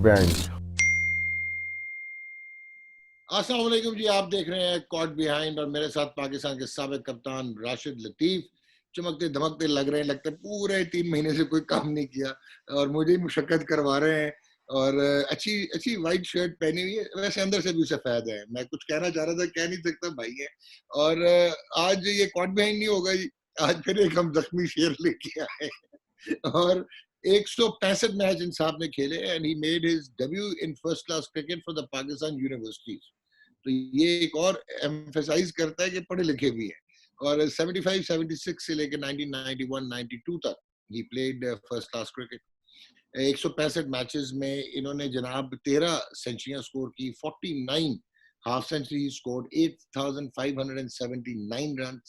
Bench. अस्सलाम वालेकुम जी, आप देख रहे हैं कॉट बिहाइंड और मेरे साथ पाकिस्तान के साबिक कप्तान राशिद लतीफ। चमकते धमकते लग रहे हैं, लगता है पूरे 3 महीने से कोई काम नहीं किया और मुझे ही मुशक्कत करवा रहे हैं। और अच्छी अच्छी वाइट शर्ट पहनी हुई है, वैसे अंदर से भी सफेद है। मैं कुछ कहना चाह रहा था, कह नहीं सकता भाई है। और आज ये कॉट बिहाइंड नहीं होगा जी, आज फिर एक हम जख्मी शेर लेके आए और 165 मैच इन साहब ने खेले and he made his debut in first class cricket for the Pakistan universities. तो ये एक और एम्फेसाइज करता है कि पढ़े लिखे भी हैं। और 75 76 से लेकर 1991 92 तक he played first class cricket. 165 matches में इन्होंने जनाब 13 सेंचुरियां स्कोर की, 49 हाफ सेंचुरी स्कोर, 8579 रन।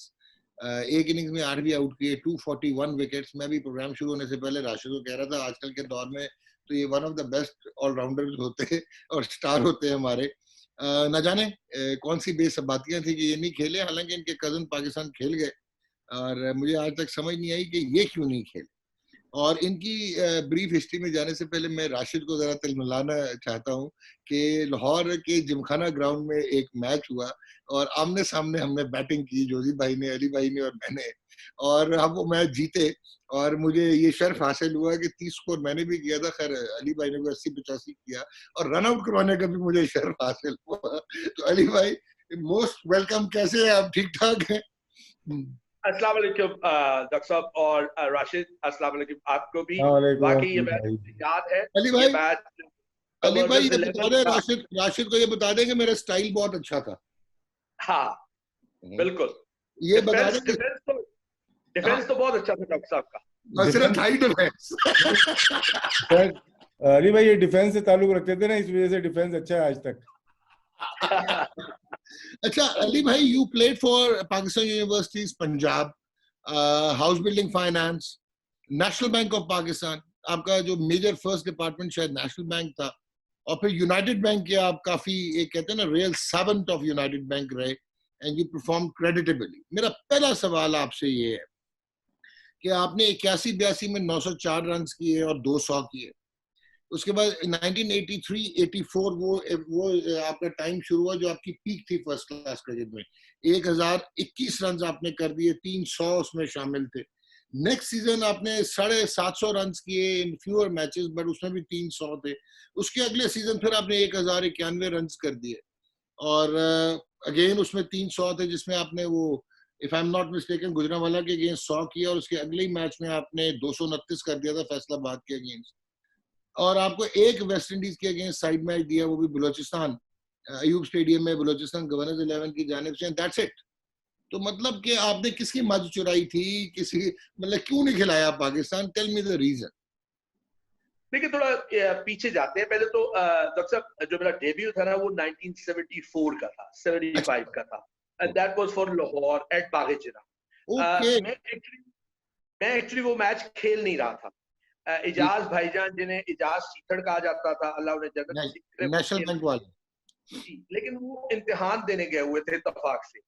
एक इनिंग्स में 8 भी आउट किए, 241 विकेट्स। मैं भी प्रोग्राम शुरू होने से पहले राशिद को कह रहा था, आजकल के दौर में तो ये one of the best allrounders होते हैं और स्टार होते हैं हमारे। न जाने कौन सी बेसबातियां थी कि ये नहीं खेले, हालांकि इनके कजन पाकिस्तान खेल गए और मुझे आज तक समझ नहीं आई कि ये क्यों नहीं खेले। और इनकी ब्रीफ हिस्ट्री में जाने से पहले मैं राशिद को जरा तिलमिलाना चाहता हूँ कि लाहौर के जिमखाना ग्राउंड में एक मैच हुआ और आमने सामने हमने बैटिंग की, जोजी भाई ने, अली भाई ने और मैंने, और हम वो मैच जीते। और मुझे ये शर्फ हासिल हुआ कि 30 स्कोर मैंने भी किया था, खैर अली भाई ने भी 80 85 किया और रन आउट करवाने का भी मुझे शर्फ हासिल हुआ। तो अली भाई, मोस्ट वेलकम। कैसे हैं आप? ठीक ठाक हैं? अस्सलाम वालेकुम डॉक्टर साहब और राशिद, अस्सलाम वालेकुम आपको भी। वाकई ये मैच भाई याद है। अली ये भाई, मैच अली भाई ये जबरदस्त बता 11 दें, था। राशिद राशिद को ये बता दें कि मेरा स्टाइल बहुत अच्छा था। हाँ बिल्कुल। ये बता दें कि डिफेंस तो बहुत अच्छा था डॉक्टर साहब का। सिर्फ ढाई डिफेंस। अली भाई ये डिफेंस से ताल्लुक रखते थे ना, इस वजह से डिफेंस अच्छा है आज तक। अच्छा अली भाई, you played for Pakistan universities Punjab, house building finance, national bank of Pakistan. आपका जो मेजर फर्स्ट डिपार्टमेंट शायद नेशनल बैंक था, और फिर यूनाइटेड बैंक के आप काफी, एक कहते हैं ना, real servant of United bank रहे एंड यू परफॉर्म क्रेडिटेबली। मेरा पहला सवाल आपसे ये है कि आपने 81 82 में 904 रन किए और 200 किए। उसके बाद 1983-84 वो आपका टाइम शुरू हुआ जो आपकी पीक थी फर्स्ट क्लास क्रिकेट में। 1021 रन आपने कर दिए, 300 उसमें शामिल थे। नेक्स्ट सीजन आपने 750 रन किए इन फ्यूअर मैचेस, बट उसमें भी 300 थे। उसके अगले सीजन फिर आपने 1091 रन कर दिए और अगेन उसमें 300 थे, जिसमें आपने वो, if I am not mistaken, Gujranwala के अगेंस्ट 100 किया और उसके अगले ही मैच में आपने 229 कर दिया था फैसलाबाद के अगेंस्ट। और आपको एक वेस्ट इंडीज के अगेंस्ट साइड मैच दिया, वो भी बलोचिस्तान, अयूब स्टेडियम में, बलोचिस्तान गवर्नर्स 11 की जानिब से, दैट्स इट। तो मतलब कि आपने किसकी मज चुराई थी, किसी, मतलब क्यों नहीं खिलाया Pakistan? Tell me the reason. देखिए थोड़ा पीछे जाते हैं। पहले तो डॉक्टर साहब, जो मेरा डेब्यू था ना वो 1974 का था, 75 का था, and that was for Lahore at बागेचिरा। ओके। मैं एक्चुअली वो मैच खेल नहीं रहा था। इजाज भाईजान, जिन्हें इजाज सीथड़ कहा जाता था, अल्लाह उन्हें जन्नत, नेशनल बैंक वाले, लेकिन वो इम्तिहान देने गए हुए थे इत्तेफाक से,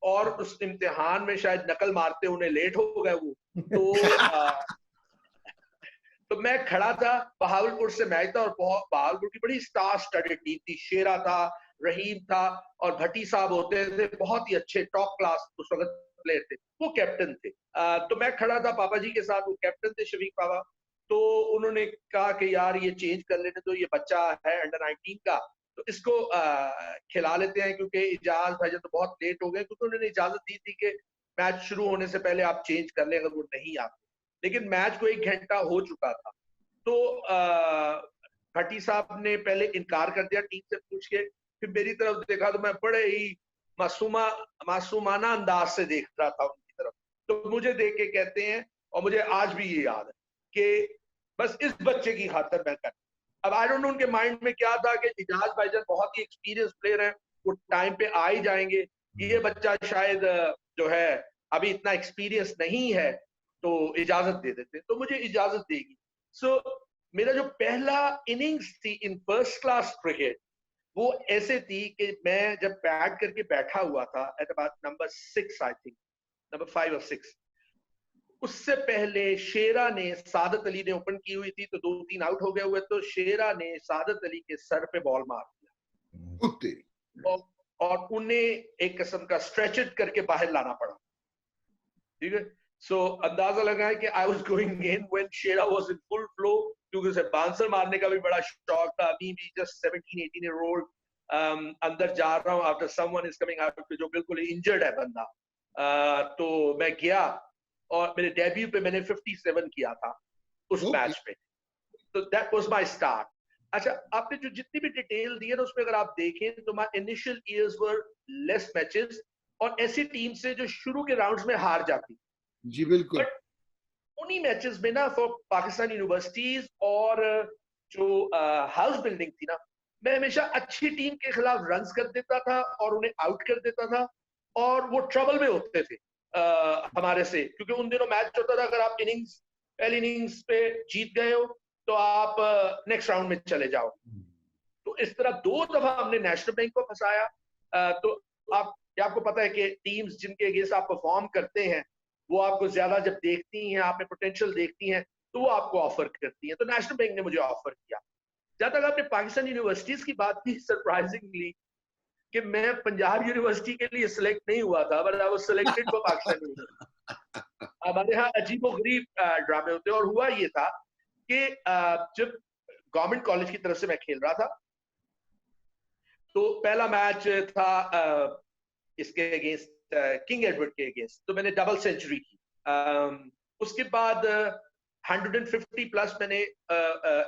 और उस इम्तिहान में शायद नकल मारते उन्हें लेट हो गए वो। तो मैं खड़ा था, बहावलपुर से मैच था और बहावलपुर की बड़ी स्टार स्टडेड टीम थी। शेरा था, रहीम था और भट्टी साहब होते थे, बहुत ही अच्छे टॉप क्लास उस वक्त प्लेयर थे। वो कैप्टन थे। तो मैं खड़ा था पापा जी के साथ, वो कैप्टन थे शफीक पापा। तो उन्होंने कहा कि यार ये चेंज कर लेने दो, ये बच्चा है अंडर 19 का, तो इसको खिला लेते हैं, क्योंकि इजाज भाईजान तो बहुत लेट हो गए, क्योंकि उन्होंने इजाजत दी थी कि मैच शुरू होने से पहले आप चेंज कर लें अगर वो नहीं आते। लेकिन मैच को 1 घंटा हो चुका था। तो भट्टी साहब ने पहले इनकार कर दिया टीम से पूछ के, फिर मेरी तरफ देखा तो मैं बड़े ही मासूमाना अंदाज से देख रहा था उनकी तरफ। तो मुझे देख के कहते हैं, और मुझे आज भी ये याद है, कि बस इस बच्चे की खातिर मैं कर। अब आई डोंट नो उनके माइंड में क्या था कि इजाज भाईजान बहुत ही एक्सपीरियंस प्लेयर हैं, वो टाइम पे आ ही जाएंगे, ये बच्चा शायद जो है अभी इतना एक्सपीरियंस नहीं है, तो इजाजत दे देते, तो मुझे इजाजत देगी। सो मेरा जो पहला इनिंग्स थी इन फर्स्ट क्लास क्रिकेट, वो ऐसे थी कि मैं जब बैट करके बैठा हुआ था at about number 6, I think number 5 और 6, उससे पहले शेरा ने, सादत अली ने ओपन की हुई थी तो 2-3 आउट हो गए हुए, तो शेरा ने सादत अली के सर पे बॉल मार दिया कुत्ते। और उन्हें एक किस्म का स्ट्रेचड करके बाहर लाना पड़ा, ठीक है। सो अंदाजा लगा है कि I was going in when Shera was in full flow, क्योंकि उसे बाउंसर मारने का भी बड़ा शौक था। अभी भी जस्ट 17-18 ईयर ओल्ड, अंदर जा रहा हूँ after someone is coming out, जो बिल्कुल इंजर्ड है बंदा। तो मैं गया और मेरे डेब्यू पे मैंने 57 किया था उस मैच पे, तो दैट वाज माय स्टार्ट। अच्छा, आपने जो जितनी भी डिटेल दी है ना, उसमें अगर आप देखें तो my initial years were less matches और ऐसी टीम से जो शुरू के राउंड्स में हार जाती, जी बिल्कुल। बट उन्हीं मैचेस में ना फॉर पाकिस्तान यूनिवर्सिटीज और जो हाउस बिल्डिंग थी ना, मैं हमेशा अच्छी टीम के खिलाफ रन्स कर देता था और उन्हें आउट कर देता था, और वो ट्रबल में होते थे हमारे से, क्योंकि उन दिनों मैच होता था, अगर आप पहली इनिंग्स पे जीत गए हो तो आप नेक्स्ट राउंड में चले जाओ। तो इस तरह 2 दफा हमने नेशनल बैंक को फंसाया। तो आपको पता है कि टीम्स जिनके अगेंस्ट आप परफॉर्म करते हैं, वो आपको ज्यादा जब देखती हैं, आप में पोटेंशियल देखती हैं, तो वो आपको ऑफर करती हैं। तो नेशनल बैंक ने मुझे ऑफर किया। जहां तक आपने पाकिस्तान यूनिवर्सिटीज की बात की, सरप्राइजिंगली कि मैं पंजाब यूनिवर्सिटी के लिए सिलेक्ट नहीं हुआ था, but I was selected for Pakistan university. हमारे यहाँ अजीबोगरीब ड्रामे होते हैं, और हुआ ये था कि जब गवर्नमेंट कॉलेज की तरफ से मैं खेल रहा था, तो पहला मैच था इसके अगेंस्ट, किंग एडवर्ड के अगेंस्ट, तो मैंने डबल सेंचुरी की। उसके बाद 150 प्लस मैंने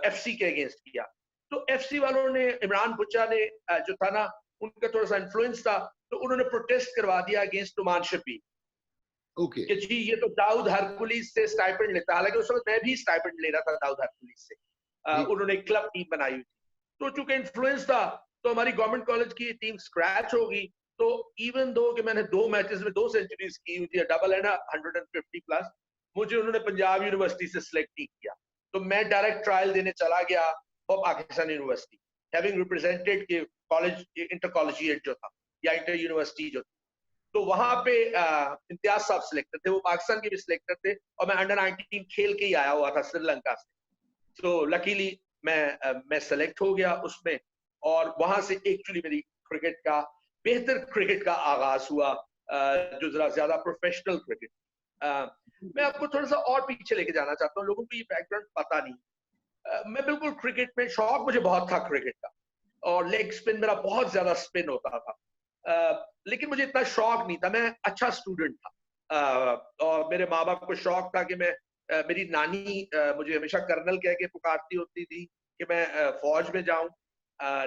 एफसी के अगेंस्ट किया। तो एफसी वालों ने, इमरान बुच्चा ने जो था ना, उनका थोड़ा सा इन्फ्लुएंस था, तो उन्होंने प्रोटेस्ट करवा दिया अगेंस्ट नुमान शफी ओके। कि जी ये तो दाऊद हरकुलिस से स्टाइपेंड लेता है। हालांकि उस वक्त मैं भी स्टाइपेंड ले रहा था दाऊद हरकुलिस से। उन्होंने एक क्लब टीम बनाई हुई थी, तो चूंकि इन्फ्लुएंस था, तो हमारी गवर्नमेंट कॉलेज की टीम स्क्रैच होगी। तो इवन दो कि मैंने 2 मैचेस में 2 सेंचुरीज की हुई थी, डबल है ना 150 प्लस, मुझे उन्होंने पंजाब यूनिवर्सिटी से सिलेक्ट नहीं किया। तो मैं डायरेक्ट ट्रायल देने चला गया for Pakistan university, having represented के कॉलेज इंटर कॉलेजिएट जो था या इंटर यूनिवर्सिटी जो थी। तो वहां पे इम्तियाज साहब सिलेक्टर थे, वो पाकिस्तान के भी सिलेक्टर थे, और मैं अंडर 19 खेल के ही आया हुआ था श्रीलंका से। तो लकीली मैं सेलेक्ट हो गया उसमें, और वहां से एक्चुअली मेरी क्रिकेट का, बेहतर क्रिकेट का आगाज हुआ, जो जरा ज्यादा प्रोफेशनल क्रिकेट। मैं आपको थोड़ा सा और पीछे लेके जाना चाहता हूँ, लोगों को ये बैकग्राउंड पता नहीं। मैं बिल्कुल क्रिकेट में, शौक मुझे बहुत था क्रिकेट का, और लेग स्पिन मेरा बहुत ज्यादा स्पिन होता था, लेकिन मुझे इतना शौक नहीं था। मैं अच्छा स्टूडेंट था, और मेरे माँ बाप को शौक था कि मैं, मेरी नानी मुझे हमेशा कर्नल कह के पुकारती होती थी कि मैं फौज में जाऊं,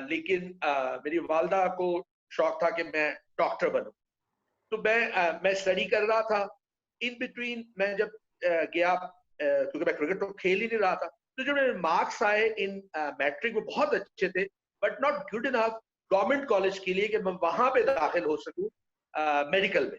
लेकिन मेरी वालदा को शौक था कि मैं डॉक्टर बनूं। तो मैं स्टडी कर रहा था। इन बिटवीन मैं जब गया, क्योंकि मैं क्रिकेट तो खेल ही नहीं रहा था, तो जो मेरे मार्क्स आए इन मैट्रिक में बहुत अच्छे थे, but not good enough government college के लिए कि मैं वहां पे दाखिल हो सकूं मेडिकल में।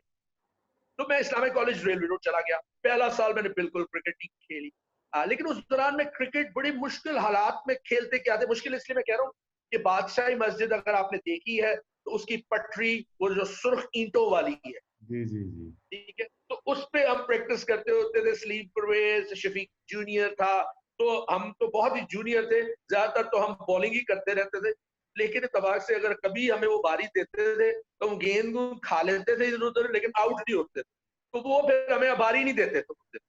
तो मैं इस्लामिक कॉलेज रेलवे रोड चला गया। पहला साल मैंने बिल्कुल क्रिकेट नहीं खेली, लेकिन उस दौरान में क्रिकेट बड़ी मुश्किल हालात में खेलते क्या थे। मुश्किल इसलिए मैं कह रहा हूँ कि बादशाही मस्जिद अगर आपने देखी है, तो उसकी पटरी वो जो सुर्ख ईंटों वाली है, जी जी जी। ठीक है, तो उस पे हम प्रैक्टिस करते होते थे। सलीम परवेज, शफीक जूनियर था, तो हम तो बहुत ही जूनियर थे, ज्यादातर तो हम बॉलिंग ही करते रहते थे। लेकिन इत्तेफाक से अगर कभी हमें वो बारी देते थे, तो हम गेंद खा लेते थे इधर उधर, लेकिन आउट नहीं होते थे। तो वो फिर हमें बारी नहीं देते थे,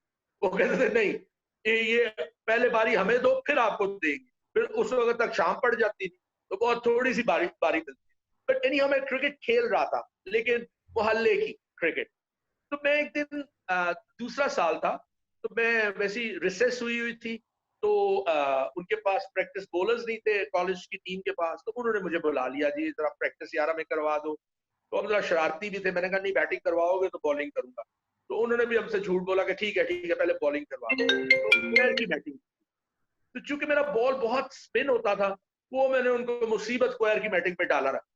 वो कहते थे नहीं, ये पहले बारी हमें दो, फिर आपको देंगे। फिर उस वक्त तक शाम पड़ जाती थी, तो बहुत थोड़ी सी बारी मिलती। बट एनी मैं क्रिकेट खेल रहा था, लेकिन मोहल्ले की क्रिकेट। तो मैं एक दिन, दूसरा साल था, तो मैं वैसी रिसेस हुई थी, तो उनके पास प्रैक्टिस बॉलर्स नहीं थे कॉलेज की टीम के पास, तो उन्होंने मुझे बुला लिया, जी जरा प्रैक्टिस 11 में करवा दो। तो हम जरा शरारती भी थे, मैंने कहा नहीं बैटिंग करवाओगे तो बॉलिंग करूंगा। तो उन्होंने भी हमसे झूठ बोला कि ठीक है पहले बॉलिंग करवा दो। तो स्क्वायर की बैटिंग, तो चूंकि मेरा बॉल बहुत स्पिन होता था, वो मैंने उनको मुसीबत स्क्वायर की बैटिंग पे डाला रहा,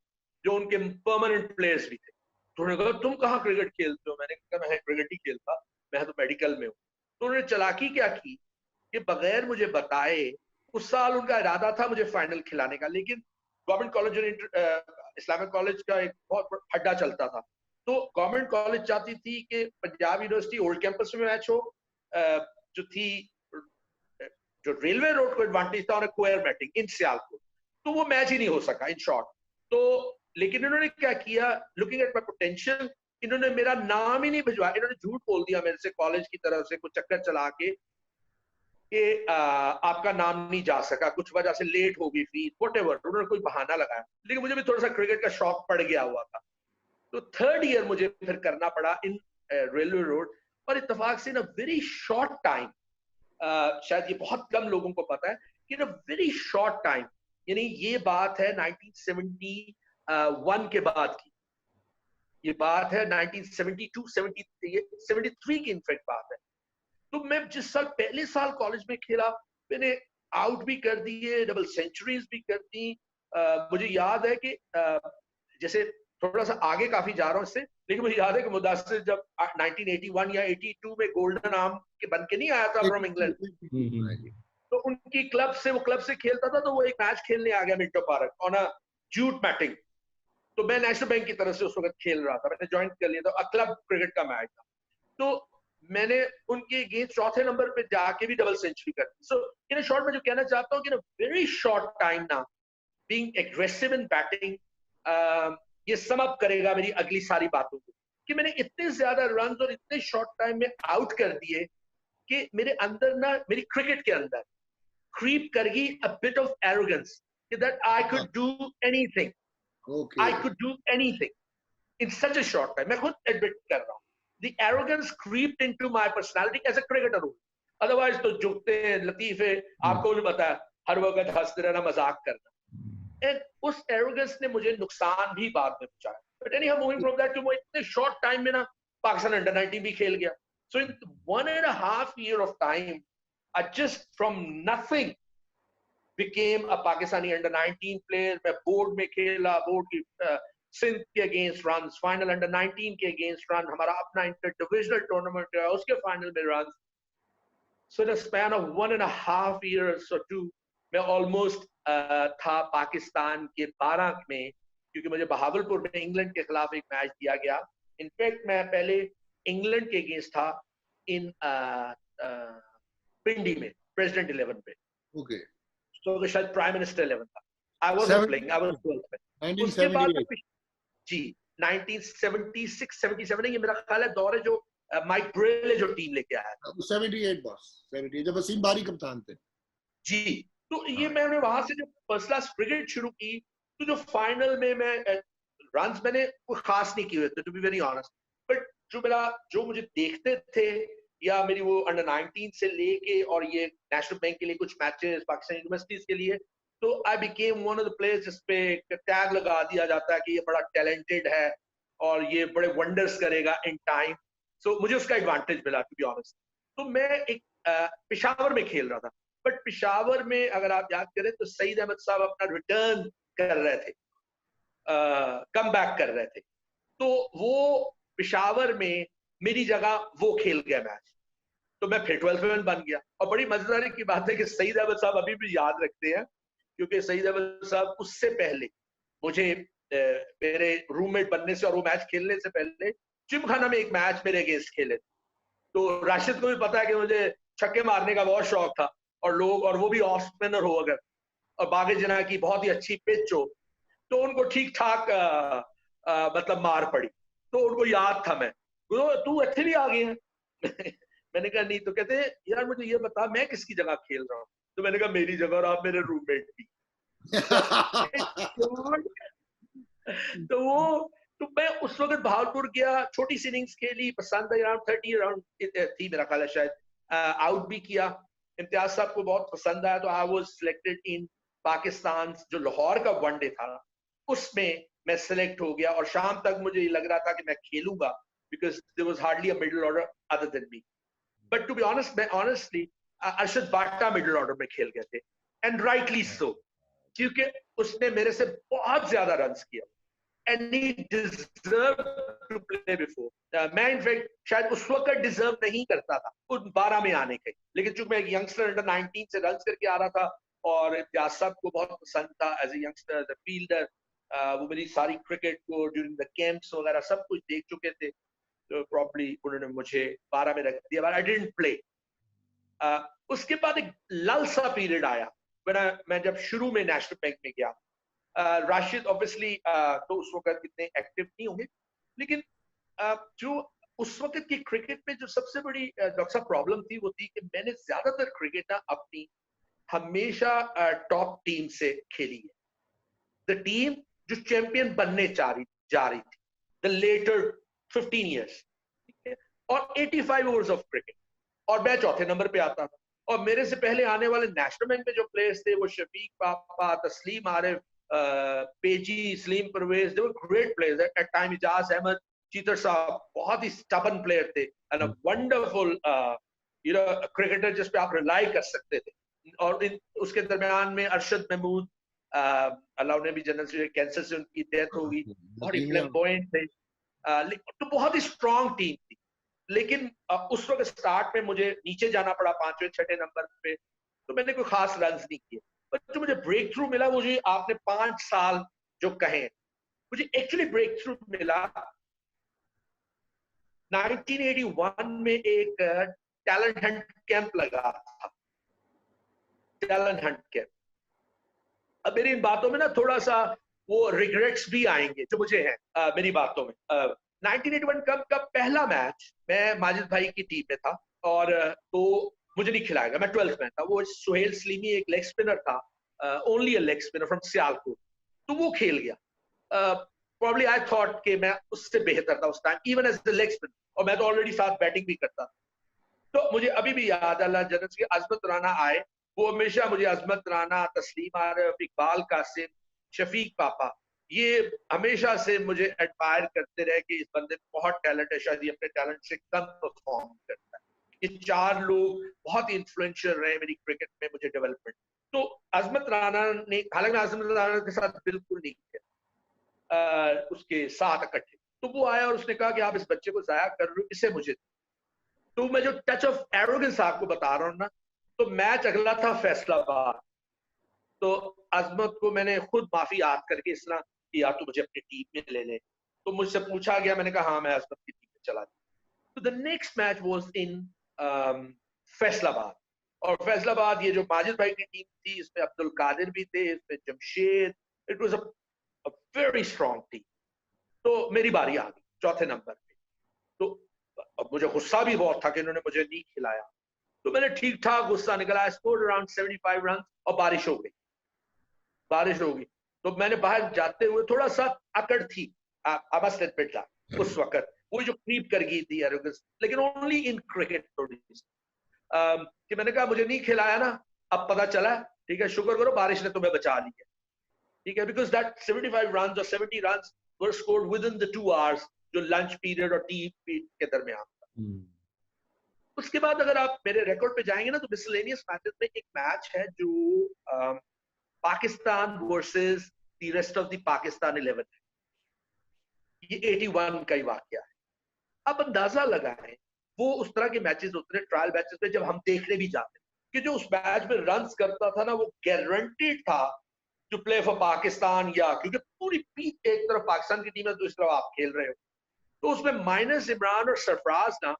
जो उनके परमानेंट प्लेयर्स भी थे। तो उन्होंने कहा तुम कहाँ क्रिकेट खेलते हो? मैंने कहा मैं क्रिकेट ही खेलता, मैं तो मेडिकल में हूँ। तो उन्होंने चालाकी क्या की कि बगैर मुझे बताए, उस साल उनका इरादा था मुझे फाइनल खिलाने का, लेकिन गवर्नमेंट कॉलेज और इस्लामिक कॉलेज का एक बहुत हड्डा चलता था। तो गवर्नमेंट कॉलेज चाहती थी कि पंजाब यूनिवर्सिटी ओल्ड कैंपस में मैच हो, जो थी, जो रेलवे रोड को एडवांटेज था, और क्वेयर मैटिंग इन सियालकोट, तो वो मैच ही नहीं हो सका इन शॉर्ट। तो लेकिन इन्होंने क्या किया, लुकिंग एट माय पोटेंशियल, इन्होंने मेरा नाम ही नहीं भिजवाया, इन्होंने झूठ बोल दिया मेरे से कॉलेज की तरफ से, कुछ चक्कर चला के कि आपका नाम नहीं जा सका, कुछ वजह से लेट हो गई फीस, व्हाटएवर, उन्होंने कोई बहाना लगाया। लेकिन मुझे भी थोड़ा सा क्रिकेट का शौक पड़ गया हुआ था, तो थर्ड ईयर मुझे फिर करना पड़ा इन रेलवे रोड। और इत्तेफाक से इन अ वेरी शॉर्ट टाइम, शायद ये बहुत कम लोगों को पता है कि इन अ वेरी शॉर्ट टाइम, यानी ये बात है 1971 के बाद की, ये बात है 1972 73 की इनफेक्ट बात है। तो मैं जिस साल पहले साल कॉलेज में खेला, मैंने आउट भी कर दिए, डबल सेंचुरीज भी कर दी। मुझे याद है कि जैसे थोड़ा सा आगे काफी जा रहा हूँ इससे, लेकिन मुझे याद है कि मुदासिर जब 1981 या 82 में गोल्डन आर्म के बन के नहीं आया था फ्रॉम इंग्लैंड, तो उनकी क्लब से, वो क्लब से खेलता था, तो वो एक मैच खेलने आ गया Minto Park on a jute matting. तो मैं नेशनल बैंक की तरफ से उस वक्त खेल रहा था, मैंने ज्वाइन कर लिया था, क्लब क्रिकेट का मैच था। तो मैंने उनके अगेंस्ट चौथे नंबर पे जाके भी डबल सेंचुरी कर दी। सो इन शॉर्ट में जो कहना चाहता हूँ कि वेरी शॉर्ट टाइम ना, बीइंग एग्रेसिव इन बैटिंग, ये सम अप करेगा मेरी अगली सारी बातों को, कि मैंने इतने ज्यादा रन और इतने शॉर्ट टाइम में आउट कर दिए कि मेरे अंदर ना, मेरी क्रिकेट के अंदर क्रीप कर गई a bit of arrogance, that I could do anything, I could do anything in such a short time. मैं खुद एडमिट कर रहा हूँ, the arrogance creeped into my personality as a cricketer role. Otherwise तो जुगते लतीफे आपको भी पता है, हर वक्त हंसते रहना, मजाक करना, and उस arrogance ने मुझे नुकसान भी बाद में पहुंचाया। But anyhow, moving from that, कि वो इतने short time में ना पाकिस्तान अंडर 19 भी खेल गया। So in 1.5 year of time, I just from nothing became a Pakistani under 19 player. मैं बोर्ड में खेला, बोर्ड की सिंध के अगेंस्ट रन, फाइनल अंडर 19 के अगेंस्ट रन, हमारा अपना इंटर डिविजनल टूर्नामेंट है उसके फाइनल में run. So in a span of 1.5 years or 2, मैं ऑलमोस्ट था पाकिस्तान के 12 में, क्योंकि मुझे बहावलपुर में इंग्लैंड के खिलाफ एक मैच दिया गया। इनफैक्ट मैं पहले इंग्लैंड के अगेंस्ट था इन पिंडी में, प्रेसिडेंट 11 पे, तो शायद प्राइम मिनिस्टर 11 था। I was playing, I was 12 में। उसके बाद जी 1976 77 ये मेरा ख्याल है दौर है जो माइक ब्रेल है जो टीम लेके आया था। 78 बॉस, 78 जब वसीम बारी कप्तान थे जी। तो ये मैंने वहां से जब फर्स्ट क्लास क्रिकेट शुरू की, तो जो फाइनल में मैं रन्स मैंने कोई खास नहीं किए थे, to be very honest, but जो मुझे देखते थे, या मेरी वो अंडर 19 से लेके और ये नेशनल बैंक के लिए कुछ मैचेस, पाकिस्तान यूनिवर्सिटीज के लिए, तो I became one of the players जिसपे टैग लगा दिया जाता है कि ये बड़ा टैलेंटेड है और ये बड़े वंडर्स करेगा इन टाइम। सो मुझे उसका एडवांटेज मिला, टू बी ऑनेस्ट। तो मैं एक पेशावर में खेल रहा था, बट पेशावर में अगर आप याद करें तो सईद अहमद साहब अपना रिटर्न कर रहे थे, कम बैक कर रहे थे, तो वो पेशावर में मेरी जगह वो खेल गया मैच, तो मैं फिर 12th मैन बन गया। और बड़ी मजेदारी की बात है कि सईद अहमद साहब अभी भी याद रखते हैं, क्योंकि सईद अहमद साहब उससे पहले मुझे मेरे रूममेट बनने से और वो मैच खेलने से पहले जिमखाना में एक मैच मेरे अगेंस्ट खेले। तो राशिद को भी पता है कि मुझे छक्के मारने का बहुत शौक था, और वो भी ऑफ स्पिनर हो अगर, और बागे जना की बहुत ही अच्छी पिच हो, तो उनको ठीक ठाक मतलब मार पड़ी। तो उनको याद था, मैं तू अच्छे भी आ गए हैं मैंने कहा नहीं, तो कहते हैं यार मुझे ये बता मैं किसकी जगह खेल रहा हूँ, तो मैंने कहा मेरी जगह और आप मेरे रूममेट भी तो मैं उस वक्त भावलपुर गया, छोटी सी इनिंग्स खेली, पसंद आई, अराउंड 30 अराउंड थी मेरा ख्याल है, शायद आउट भी किया। इम्तियाज साहब को बहुत पसंद आया, तो I was selected in Pakistan, जो लाहौर का वनडे था उसमें मैं सिलेक्ट हो गया, और शाम तक मुझे ये लग रहा था कि मैं खेलूंगा, because there was hardly a middle order other than me. But to be honest, मैं ऑनेस्टली अरशद बाटा मिडिल ऑर्डर में खेल गए थे, एंड राइटली सो, क्योंकि उसने मेरे से बहुत ज्यादा रन्स किया, and he deserved to play before. मैं इनफैक्ट शायद उस वक्त डिजर्व नहीं करता था उन 12 में आने के, लेकिन चूंकि मैं एक यंगस्टर अंडर 19 से रन करके आ रहा था, और इम्तियाज साहब को बहुत पसंद था as a youngster, as a fielder, वो मेरी सारी क्रिकेट को ड्यूरिंग द कैंप्स वगैरह सब कुछ देख चुके थे, तो प्रॉब्ली उन्होंने मुझे 12 में रख दिया, बट आई डिडंट प्ले। उसके बाद एक लल सा पीरियड आया मैं जब शुरू में नेशनल बैंक में गया। राशिद ऑब्वियसली तो उस वक्त इतने एक्टिव नहीं होंगे, लेकिन जो उस वक्त की क्रिकेट में जो सबसे बड़ी डॉक्टर साहब प्रॉब्लम थी वो थी कि मैंने ज्यादातर क्रिकेट ना अपनी हमेशा टॉप टीम से खेली है। द टीम जो चैंपियन बनने जा रही थी, द लेटर 15 ईयर्स, ठीक है, और 85 ओवर्स ऑफ क्रिकेट, और मैं चौथे नंबर पे आता था। और मेरे से पहले आने वाले नेशनल बैंक में जो प्लेयर्स थे वो शफीक पापा, तस्लीम आरिफ, पेजी, Saleem Parvez, they were great players at time. Ijaz Ahmed चीतर साहब बहुत ही स्टबन प्लेयर थे एंड अ वंडरफुल क्रिकेटर जिस पे आप रिलाई कर सकते थे। और उसके दरमियान में अरशद महमूद, अल्लाह ने भी जन्नत से, कैंसर से उनकी डेथ हो गई, बहुत ही फ्लैम्बॉयंट थे। तो बहुत ही स्ट्रॉन्ग टीम थी। लेकिन उस वक्त स्टार्ट में मुझे नीचे जाना पड़ा 5वें 6ठे नंबर पे, तो मैंने कोई खास रन नहीं किए। पर जो मुझे ब्रेक थ्रू मिला, मुझे आपने 5 साल जो कहे, मुझे एक्चुअली ब्रेक थ्रू मिला 1981 में। एक टैलेंट हंट कैंप लगा था, टैलेंट हंट कैंप। अब मेरी इन बातों में ना थोड़ा सा वो रिग्रेट्स भी आएंगे जो मुझे हैं मेरी बातों में। 1981 कप का पहला मैच मैं माजिद भाई की टीम में था, और तो मुझे नहीं खिलाएगा, मैं 12th मैन था। वो सुहेल सलीमी एक लेग स्पिनर था, only a leg spinner from Sialkot, तो वो खेल गया। प्रॉब्ली आई थॉट कि मैं उससे बेहतर था उस time, even as the leg spinner, और मैं तो ऑलरेडी साथ बैटिंग भी करता था। तो मुझे अभी भी याद, अल्लाह जन्नत से, अजमत राना आए, वो हमेशा मुझे अजमत राना, तस्लीम आरिफ, इकबाल कासिम, शफीक पापा, ये हमेशा से मुझे एडमायर करते रहे कि इस बंदे में बहुत टैलेंट है, शायद ये अपने टैलेंट से कम परफॉर्म करता है। ये 4 लोग बहुत ही इन्फ्लुएंशियल रहे मेरी क्रिकेट में, मुझे डेवलपमेंट। तो अजमत राना ने, हालांकि मैं अजमत राना के साथ बिल्कुल नहीं किया, उसके साथ इकट्ठे, तो वो आया और उसने कहा कि आप इस बच्चे को जाया कर रहे हो, इसे मुझे। तो मैं जो टच ऑफ एरोगेंस आपको बता रहा हूँ ना, तो मैच अगला था फैसलाबाद। तो अजमत को मैंने खुद माफी याद करके इस तरह कि यार तू मुझे अपनी टीम में ले ले, तो मुझसे पूछा गया, मैंने कहा हाँ मैं अजमत की टीम में चला गया। तो the next match was in Faisalabad, और फैसलाबाद ये जो माजिद भाई की टीम थी, इसमें अब्दुल कादिर भी थे, इसमें Jamshed, it was a very strong team. तो मेरी बारी आ गई चौथे नंबर पे। तो अब मुझे गुस्सा भी बहुत था कि इन्होंने मुझे नहीं खिलाया, तो मैंने ठीक ठाक गुस्सा निकला, आई स्कोर्ड अराउंड 75 रन, और बारिश हो गई। तो मैंने बाहर जाते हुए थोड़ा सा अकड़ थी, आई मस्ट एडमिट दैट, उस वक्त वो जो क्रीप कर गई थी एरोगेंस, लेकिन ओनली इन क्रिकेट थोड़ी कि मैंने कहा मुझे नहीं खिलाया ना, अब पता चला, ठीक है, शुक्र करो बारिश ने तुम्हें बचा लिया, ठीक है, बिकॉज दैट 75 रन और 70 run were scored with in the 2 hours जो लंच पीरियड और टी पीरियड के दरमियान था। उसके बाद अगर आप मेरे रिकॉर्ड पे जाएंगे ना, तो मिसलेनियस मैचेस में एक मैच है जो Pakistan versus the rest of the Pakistan 11 है। ये 81 का ही वाकया है। अब अंदाजा लगाएं, वो उस तरह के मैचेस होते हैं ट्रायल मैचेस में, जब हम देखने भी जाते हैं कि जो उस मैच में रन्स करता था ना, वो गारंटीड था टू प्ले फॉर पाकिस्तान, या क्योंकि पूरी पीच एक तरफ पाकिस्तान की टीम है, दूसरी तरफ आप खेल रहे हो। तो उसमें माइनस इमरान और सरफराज ना,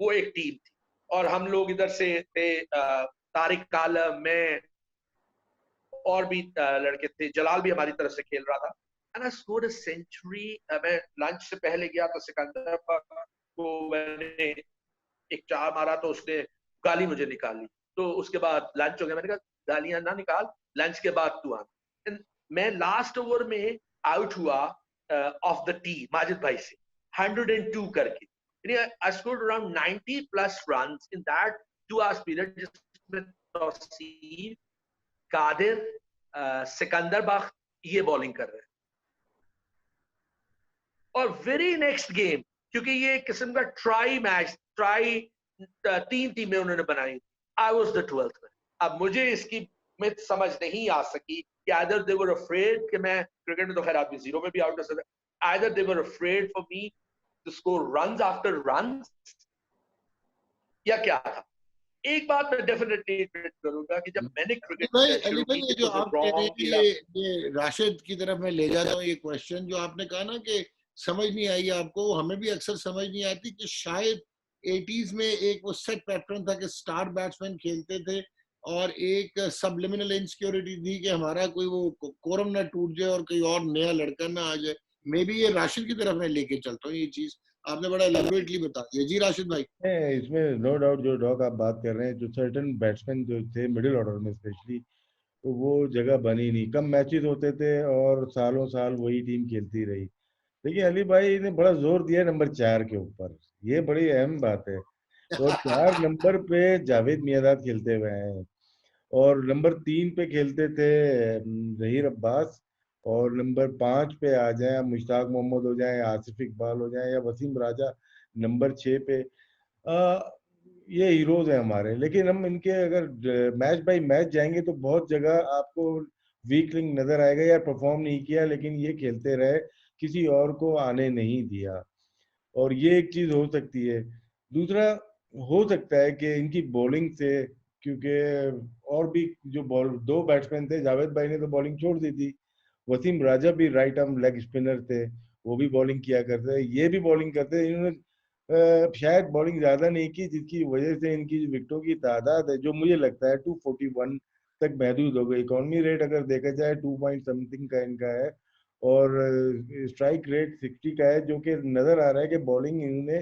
वो एक टीम थी, और हम लोग इधर से थे, तारिक आलम, मैं, और भी लड़के थे, जलाल भी हमारी तरफ से खेल रहा था। And I scored a century. मैं लंच से पहले गया तो सिकंदर को मैंने एक 4 मारा, तो उसने गाली मुझे निकाली। तो उसके बाद लंच हो गया, मैंने कहा गालियां ना निकाल, लंच के बाद तू आ। मैं लास्ट ओवर में आउट हुआ ऑफ द टी माजिद भाई से 102 करके। I scored around 90 plus runs in that 2 hours period, जिसमें तौसीफ, कादिर, सिकंदर बख्त ये बॉलिंग कर रहे हैं। और वेरी नेक्स्ट गेम, क्योंकि ये एक किस्म का ट्राई मैच, ट्राई 3 टीमें उन्होंने बनाई, I was the 12th man. अब मुझे इसकी में समझ नहीं आ सकी कि आइदर दे वर अफ्रेड कि मैं, क्रिकेट में तो खैर आदमी 0 में भी आउट हो सकता है, either they were afraid for me to score runs after runs, या क्या था। एक बात मैं डेफिनेटली एडमिट करूंगा कि जब मैंने क्रिकेट अली भाई ये जो आप कह रहे हैं, ये राशिद की तरफ मैं ले जाता हूँ ये क्वेश्चन जो आपने कहा ना कि समझ नहीं आई आपको, हमें भी अक्सर समझ नहीं आती कि शायद 80s में एक वो सेट पैटर्न था कि स्टार बैट्समैन खेलते थे और एक सबलिमिनल इनसिक्योरिटी थी कि हमारा कोई वो कोरम ना टूट जाए और कोई और नया लड़का ना आ जाए। मे बी ये राशिद की तरफ मैं लेके चलता हूँ ये चीज, आपने बड़ा एलेबोरेटली बता दिया। जी राशिद भाई। इसमें नो डाउट जो डॉग आप बात कर रहे हैं, जो सर्टन बैट्समैन जो थे मिडिल ऑर्डर में स्पेशली, तो वो जगह बनी नहीं, कम मैचेस होते थे और सालों साल वही टीम खेलती रही। देखिए अली भाई ने बड़ा जोर दिया नंबर 4 के ऊपर, ये बड़ी अहम बात है। और 4 नंबर पे जावेद मियांदाद खेलते हुए हैं, और नंबर 3 पे खेलते थे जहीर अब्बास, और नंबर 5 पे आ जाए मुश्ताक मोहम्मद हो जाए, आसिफ इकबाल हो जाए, या वसीम राजा नंबर 6 पे। आ, ये हीरोज हैं हमारे। लेकिन हम इनके अगर मैच बाय मैच जाएंगे तो बहुत जगह आपको वीक लिंक नजर आएगा, यार परफॉर्म नहीं किया लेकिन ये खेलते रहे, किसी और को आने नहीं दिया, और ये एक चीज हो सकती है। दूसरा, हो सकता है कि इनकी बॉलिंग से, क्योंकि और भी जो बॉल दो बैट्समैन थे, जावेद भाई ने तो बॉलिंग छोड़ दी थी, वसीम राजा भी राइट आर्म लेग स्पिनर थे, वो भी बॉलिंग किया करते, ये भी बॉलिंग करते। इन्होंने शायद बॉलिंग ज्यादा नहीं की, जिसकी वजह से इनकी विकेटों की तादाद है जो मुझे लगता है 241 तक महदूद हो गई। इकोनॉमी रेट अगर देखा जाए 2 पॉइंट समथिंग का इनका है, और स्ट्राइक रेट 60 का है, जो कि नजर आ रहा है कि बॉलिंग इन्होंने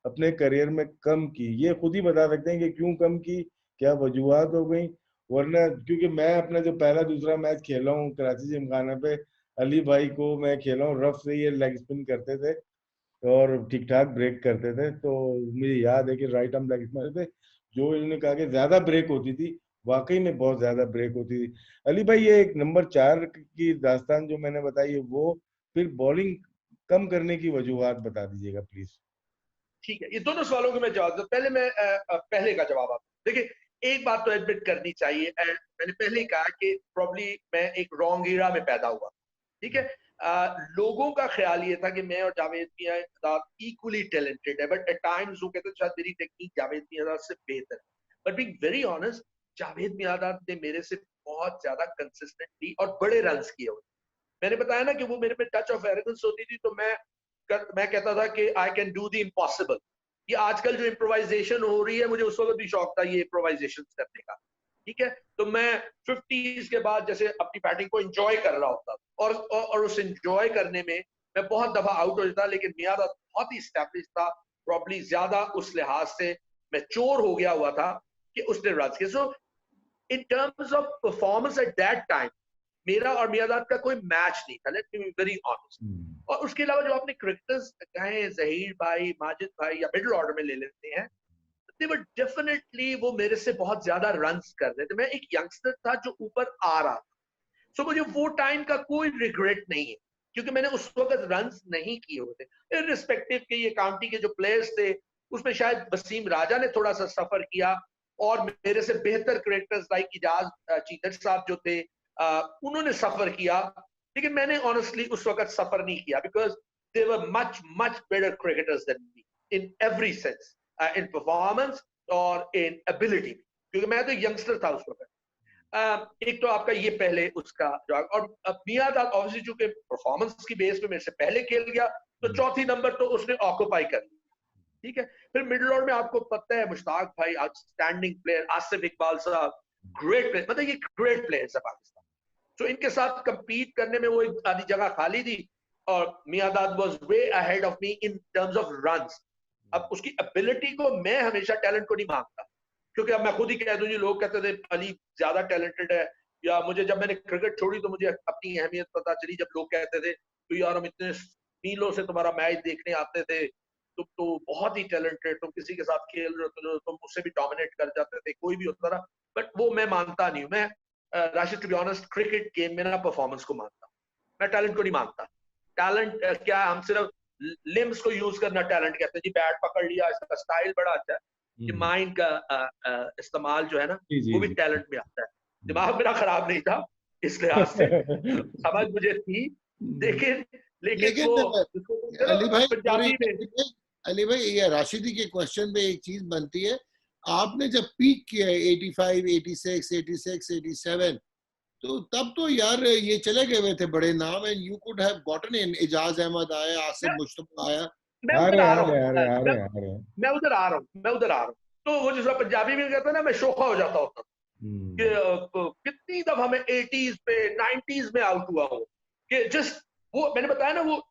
अपने करियर में कम की। ये खुद ही बता सकते हैं कि क्यों कम की, क्या वजूहत हो गई। वरना क्योंकि मैं अपना जो पहला दूसरा मैच खेला हूँ कराची जिमखाना पे, अली भाई को मैं खेला हूँ, रफ से ये लेग स्पिन करते थे और ठीक ठाक ब्रेक करते थे। तो मुझे याद है कि राइट आर्म लेग स्पिनर थे, जो इन्होंने कहा कि ज्यादा ब्रेक होती थी, वाकई में बहुत ज्यादा ब्रेक होती थी। अली भाई ये एक नंबर 4 की दास्तान जो मैंने बताई है वो, फिर बॉलिंग कम करने की वजूहत बता दीजिएगा प्लीज। ठीक है, ये दोनों सवालों के मैं जवाब दूं। पहले मैं पहले का जवाब आपको देखिए, एक बात तो एडमिट करनी चाहिए, मैंने पहले ही कहा कि प्रॉब्ली मैं एक रॉन्ग ईरा में पैदा हुआ, ठीक है। लोगों का ख्याल ये था कि मैं और जावेद मियांदाद इक्वली टैलेंटेड है, बट एट टाइम्स वो कहते शायद मेरी टेक्निक जावेद मियांदाद से बेहतर है। But being very honest, Javed Miandad ने मेरे से बहुत ज्यादा कंसिस्टेंटली और बड़े रन किए हुए। मैंने बताया ना कि वो मेरे में टच ऑफ एरोगेंस होती थी, तो मैं कहता था कि I can do the impossible. ये आजकल जो इम्प्रोवाइजेशन हो रही है, मुझे उस वक्त भी शौक था ये इम्प्रोवाइजेशन करने का, ठीक है। तो मैं 50s के बाद जैसे अपनी बैटिंग को एंजॉय कर रहा होता, और उस एंजॉय करने में मैं बहुत दफा आउट हो जाता, लेकिन मियांदाद बहुत ही स्टैब्लिश था, प्रॉब्ली ज्यादा उस लिहाज से मैच्योर हो गया हुआ था कि उसने रन किए। So in terms of performance at that time मेरा और मियांदाद का कोई मैच नहीं था, let me be very honest. और उसके अलावा जो आपने क्रिकेटर्स कहे, जहीर भाई, माजिद भाई, या मिडिल ऑर्डर में ले लेते हैं, they were definitely, वो मेरे से बहुत ज्यादा रन्स कर रहे थे। मैं एक यंगस्टर था जो ऊपर आ रहा था, सो मुझे वो टाइम का कोई रिग्रेट नहीं है, क्योंकि मैंने उस वक्त रन्स नहीं किए होते। इररिस्पेक्टिव के ये काउंटी के जो प्लेयर्स थे, उसमें शायद वसीम राजा ने थोड़ा सा सफर किया, और मेरे से बेहतर क्रिकेटर्स लाइक इजाज चीतर साहब जो थे, उन्होंने सफर किया, लेकिन मैंने ऑनेस्टली उस वक्त सफर नहीं किया, because they were much much better cricketers than me in every sense, in performance और इन एबिलिटी, क्योंकि मैं तो यंगस्टर था उस वक्त। एक तो आपका ये पहले उसका जवाब। और मियांदाद ऑब्वियसली चूंकि परफॉर्मेंस की बेस पे मेरे से पहले खेल गया, तो चौथी नंबर तो उसने ऑक्यूपाई कर ली, ठीक है। फिर मिडिल ऑर्डर में आपको पता है मुश्ताक भाई आउटस्टैंडिंग प्लेयर, आसिफ इकबाल साहब ग्रेट प्लेयर, मतलब ये ग्रेट प्लेयर्स है पाकिस्तान। तो इनके साथ कंपीट करने में वो एक आधी जगह खाली थी, और Miandad was way ahead of me in terms of runs. अब उसकी एबिलिटी को मैं हमेशा टैलेंट को नहीं मानता, क्योंकि अब मैं खुद ही कह दूं जी, लोग कहते थे अली ज्यादा टैलेंटेड है, या मुझे जब मैंने क्रिकेट छोड़ी तो मुझे अपनी अहमियत पता चली, जब लोग कहते थे तो यार हम इतने मीलों से तुम्हारा मैच देखने आते थे, तुम तो बहुत ही टैलेंटेड, तुम किसी के साथ खेल रहे हो तो तुम उससे भी डोमिनेट कर जाते थे, कोई भी होता था। बट वो मैं मानता नहीं हूं। मैं Rashid, to be honest, cricket game में ना परफॉर्मेंस को मानता, मैं टैलेंट को नहीं मानता। टैलेंट क्या है, हम सिर्फ लिम्स को यूज करना टैलेंट कहते हैं जी, बैट पकड़ लिया, इसका स्टाइल बड़ा अच्छा है, कि माइंड का इस्तेमाल जो है ना, वो भी टैलेंट में आता है। दिमाग मेरा खराब नहीं था इस लिहाज से, समझ मुझे थी, लेकिन लेकिन वो अली भाई, पंजाबी में अली भाई, ये राशिदी के क्वेश्चन पे एक चीज बनती है, आपने जब पीक किया है 85, 86, 86, 87, तो तब तो यार ये चले गए हुए थे बड़े नाम, and you could have gotten in, Ijaz Ahmed आया, आसिफ मुश्तबा आया, मैं आ उधर रहे आ आ रहा रहे आ रहे हूँ, आ रहे आ रहे हैं। मैं उधर आ रहा हूँ, मैं उधर आ रहा हूँ। तो वो जिस पंजाबी में कहता है ना, मैं शोखा हो जाता होता कि हम्म। कितनी दफा मैं 80s पे 90s में आउट हुआ हूँ कि जस्ट वो मैंने बताया ना, वो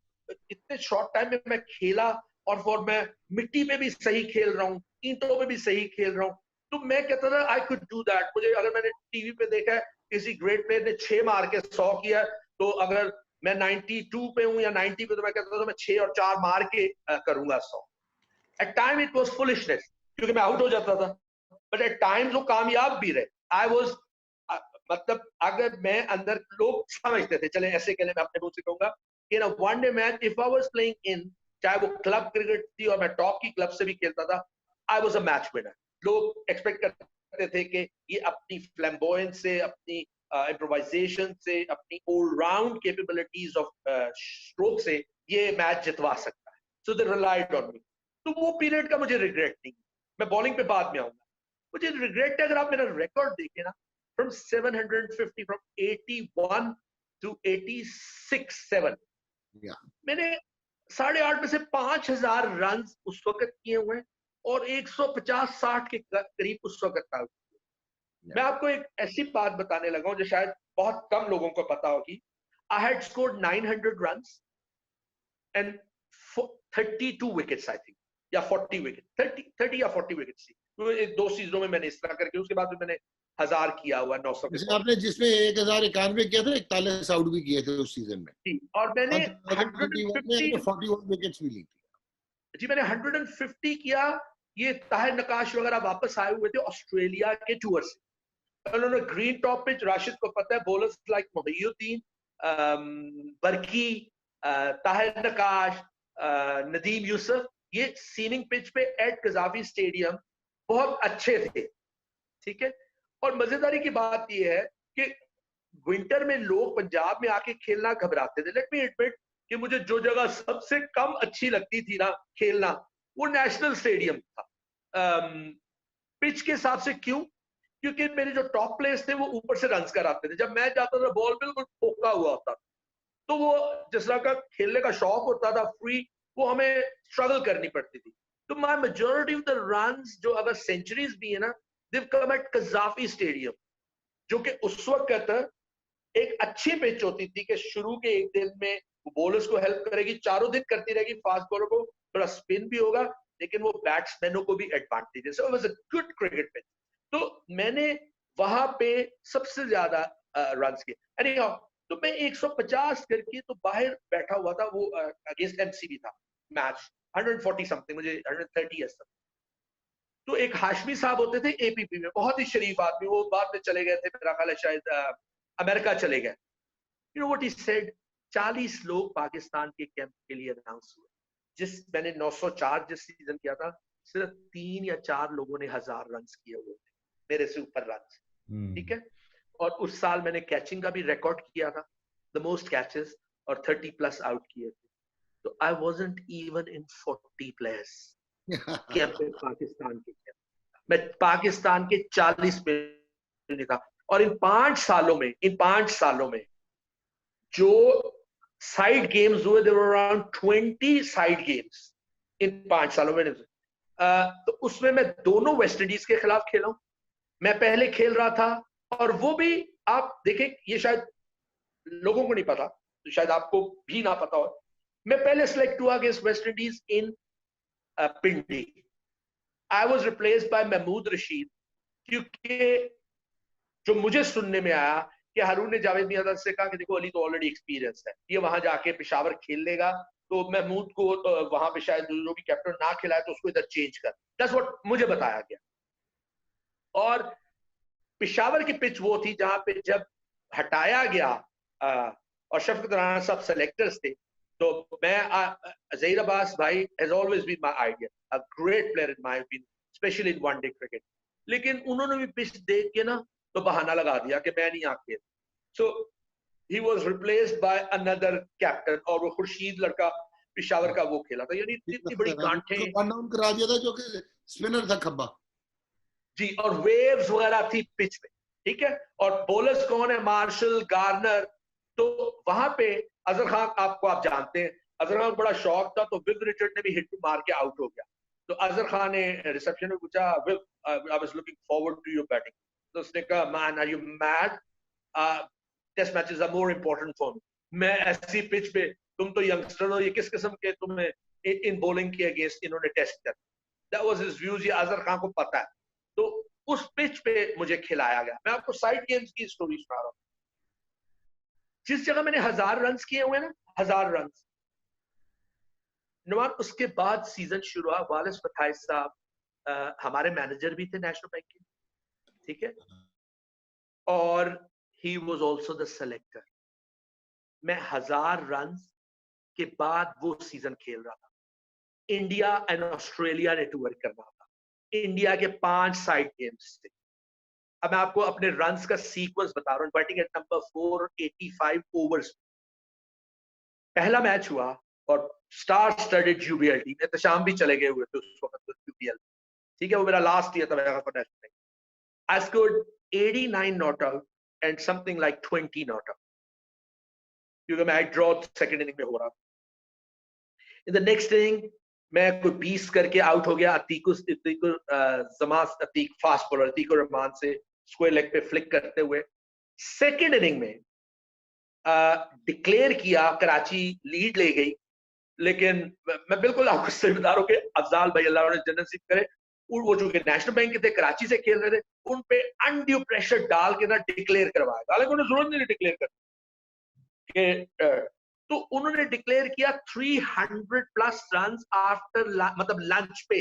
इतने शॉर्ट टाइम में मैं खेला, और मैं मिट्टी में भी सही खेल रहा हूँ, ईंटों में भी सही खेल रहा हूँ। तो मैं कहता था आई कुड डू दैट। मुझे अगर मैंने टीवी पे देखा है किसी ग्रेट प्लेयर ने 6 मार के 100 किया, तो अगर मैं 92 पे हूँ या 90 पे, तो मैं कहता था मैं 6 और 4 मार के करूंगा 100। At time it was foolishness, क्योंकि मैं आउट हो जाता था, बट एट टाइम्स वो कामयाब भी रहे। आई वाज मतलब अगर मैं अंदर, लोग समझते थे, चले ऐसे कहने मैं अपने मुंह से कहूंगा कि ना one day match if I was playing in, चाहे वो क्लब क्रिकेट थी और मैं टॉप की क्लब से भी खेलता था, I was a match winner. लोग एक्सपेक्ट करते थे कि ये अपनी फ्लैम्बोयंस से, अपनी इम्प्रोवाइजेशन से, अपनी ऑलराउंड कैपेबिलिटीज ऑफ स्ट्रोक से ये मैच जितवा सकता है। सो दे रिलाइड ऑन मी। तो वो पीरियड का मुझे रिग्रेट नहीं। मैं बॉलिंग पे बाद में आऊंगा। मुझे रिग्रेट है, अगर आप मेरा रिकॉर्ड देखें ना, फ्रॉम 750, फ्रॉम 81 टू 86 7, Yeah. मैंने 8.5 में से 5,000 रन उस वक्त किए हुए हैं, और 150-60 के करीब उस वक्त आउट। Yeah. मैं आपको एक ऐसी बात बताने लगा हूं जो शायद बहुत कम लोगों को पता होगी। I had scored 900 runs and 32 wickets I think, या 40 विकेट, 30 या 40 विकेट्स थी। तो 2 सीजनों में मैंने इस तरह करके, उसके बाद मैंने 1000 किया हुआ, 900 के जैसे आपने जिसमें 1091 किया था, 41 आउट भी किए थे उस सीजन में, थी, और मैंने 2021 में 150, 41 विकेट्स भी ली थी। जी मैंने 150 किया। ये ताहिर नकाश वगैरह वापस आए हुए थे ऑस्ट्रेलिया के टूर से। उन्होंने ग्रीन टॉप पिच, राशिद को पता है, बॉलर्स लाइक मोहिउद्दीन, बरकी, ताहिर नकाश, नदीम यूसुफ, ये सीनिंग पिच पे एट कजाफी स्टेडियम बहुत अच्छे थे, ठीक है। और मजेदारी की बात यह है कि विंटर में लोग पंजाब में आके खेलना घबराते थे। लेट मी एडमिट कि मुझे जो जगह सबसे कम अच्छी लगती थी ना खेलना, वो नेशनल स्टेडियम था, पिच के हिसाब से। क्यों? क्योंकि मेरे जो टॉप प्लेयर्स थे वो ऊपर से रन्स कराते थे। जब मैच जाता था, बॉल बिल्कुल ठोका हुआ होता था, तो वो जिस तरह का खेलने का शौक होता था फ्री, वो हमें स्ट्रगल करनी पड़ती थी। तो my majority of the runs, जो अगर सेंचुरीज भी है ना, दिव कम एट कजाफी स्टेडियम, जो कि उस वक्त एक अच्छी पिच होती थी कि शुरू के एक दिन में वो बॉलर्स को हेल्प करेगी, चारों दिन करती रहेगी, फास्ट बॉलर को थोड़ा स्पिन भी होगा, लेकिन वो बैट्समैनों को भी एडवांटेज है। So it was a good cricket pitch. तो मैंने वहां पे सबसे ज्यादा रन्स किए। एनीहाउ, तो मैं 150 करके तो बाहर बैठा हुआ था, वो अगेंस्ट एमसीबी था मैच, 140 समथिंग, मुझे 130 या समथिंग। तो एक हाशमी साहब होते थे एपीपी में, बहुत ही शरीफ आदमी, वो बाद में चले गए थे, मेरा ख्याल है शायद अमेरिका चले गए। You know what he said, 40 लोग पाकिस्तान के कैंप के लिए अनाउंस हुए। मैंने 904 जिस सीजन किया था, सिर्फ 3 या 4 लोगों ने 1000 रन किए हुए थे, मेरे से ऊपर रन, ठीक है। और उस साल मैंने कैचिंग का भी रिकॉर्ड किया था, द मोस्ट कैचेस, और 30 प्लस आउट किए थे। तो I wasn't even in 40 players camp में, पाकिस्तान के कैंप। मैं पाकिस्तान के 40 पे नहीं था। और इन 5 सालों में जो साइड गेम्स हुए, there were around 20 side games in 5 सालों में। तो उसमें मैं दोनों वेस्ट इंडीज के खिलाफ खेला हूं। मैं पहले खेल रहा था, और वो भी आप देखें, ये शायद लोगों को नहीं पता, तो शायद आपको भी ना पता हो, मैं पहले सिलेक्ट हुआ against West Indies in Pindi. I was replaced by Mahmood Rashid, क्योंकि जो मुझे सुनने में आया कि हारून ने जावेद मियां से कहा कि देखो अली तो ऑलरेडी एक्सपीरियंस है, ये वहां जाके पेशावर खेल लेगा, तो महमूद को वहां पे शायद जो भी कैप्टन ना खिलाए तो उसको इधर चेंज कर। दैट्स व्हाट मुझे बताया गया। और पेशावर की पिच वो थी जहां पे जब हटाया गया और शफकत राणा साहब सेलेक्टर्स थे, तो मैं ज़हीर अब्बास भाई has always been my idea, a great player in my opinion, specially in one day cricket. लेकिन उन्होंने भी पिच देख के ना तो बहाना लगा दिया कि मैं नहीं आके। So he was replaced by another captain, और वो खुर्शीद लड़का पेशावर का वो खेला था। यानी इतनी बड़ी गांठें, वन डाउन करा दिया था, जो कि स्पिनर था खब्बा जी, और वेव्स वगैरह थी पिच पे, ठीक है। और बॉलर्स कौन है, मार्शल, गार्नर। तो वहां पे अजहर खान आपको, आप जानते हैं, अजहर खान को बड़ा शौक था, तो विव रिचर्ड ने भी हिट मार के आउट हो गया। तो अजहर खान ने रिसेप्शन में पूछा, Viv I was looking forward to your batting. तो उसने कहा, man are you mad, test matches are more important for me. मैं ऐसी पिच पे, तुम तो यंगस्टर हो, ये किस किस्म के तुम्हें इन बॉलिंग के अगेंस्ट इन्होंने टेस्ट कर। दैट वाज हिज व्यूज, ये अजहर खान को पता है। तो उस पिच पे मुझे खिलाया गया। मैं आपको साइड गेम्स की स्टोरी सुना रहा हूँ। जिस जगह मैंने 1000 रन किए हुए ना, 1000 रन, नुमान, उसके बाद सीजन शुरू हुआ। वालिस फताइज साहब हमारे मैनेजर भी थे नेशनल बैंक के, ठीक है, और he was also the selector. मैं 1000 रन के बाद वो सीजन खेल रहा था। इंडिया एंड ऑस्ट्रेलिया ने टूर करना था। इंडिया के 5 साइड गेम्स थे। अब मैं आपको अपने रन्स का सीक्वेंस बता रहा हूँ। Batting at number 485 overs. पहला मैच हुआ और star studded UBL team, Ehtesham भी चले गए हुए थे उस वक्त यूबीएल, ठीक है, वो मेरा लास्ट ईयर था मेरा for national. I scored 89 not out and something like 20 not out, क्योंकि मैं ड्रॉ सेकंड इनिंग में हो रहा था। इन द नेक्स्ट इनिंग मैं कोई 20 करके आउट हो गया। अतीक फास्ट बॉलर अतीकुर रहमान से स्क्वायर लेग पे फ्लिक करते हुए। सेकंड इनिंग में डिक्लेयर किया, कराची लीड ले गई, लेकिन मैं बिल्कुल आपको सही बता रहा हूँ कि अफजाल भाई, अल्लाह उन्हें जन्नत नसीब करे, वो जो नेशनल बैंक के थे, कराची से खेल रहे थे, उन पे अनड्यू प्रेशर डाल के ना डिक्लेयर करवाया। हालांकि उन्हें जरूरत नहीं डिक्लेयर कर, तो उन्होंने डिक्लेयर किया 300 प्लस रन आफ्टर, मतलब लंच पे।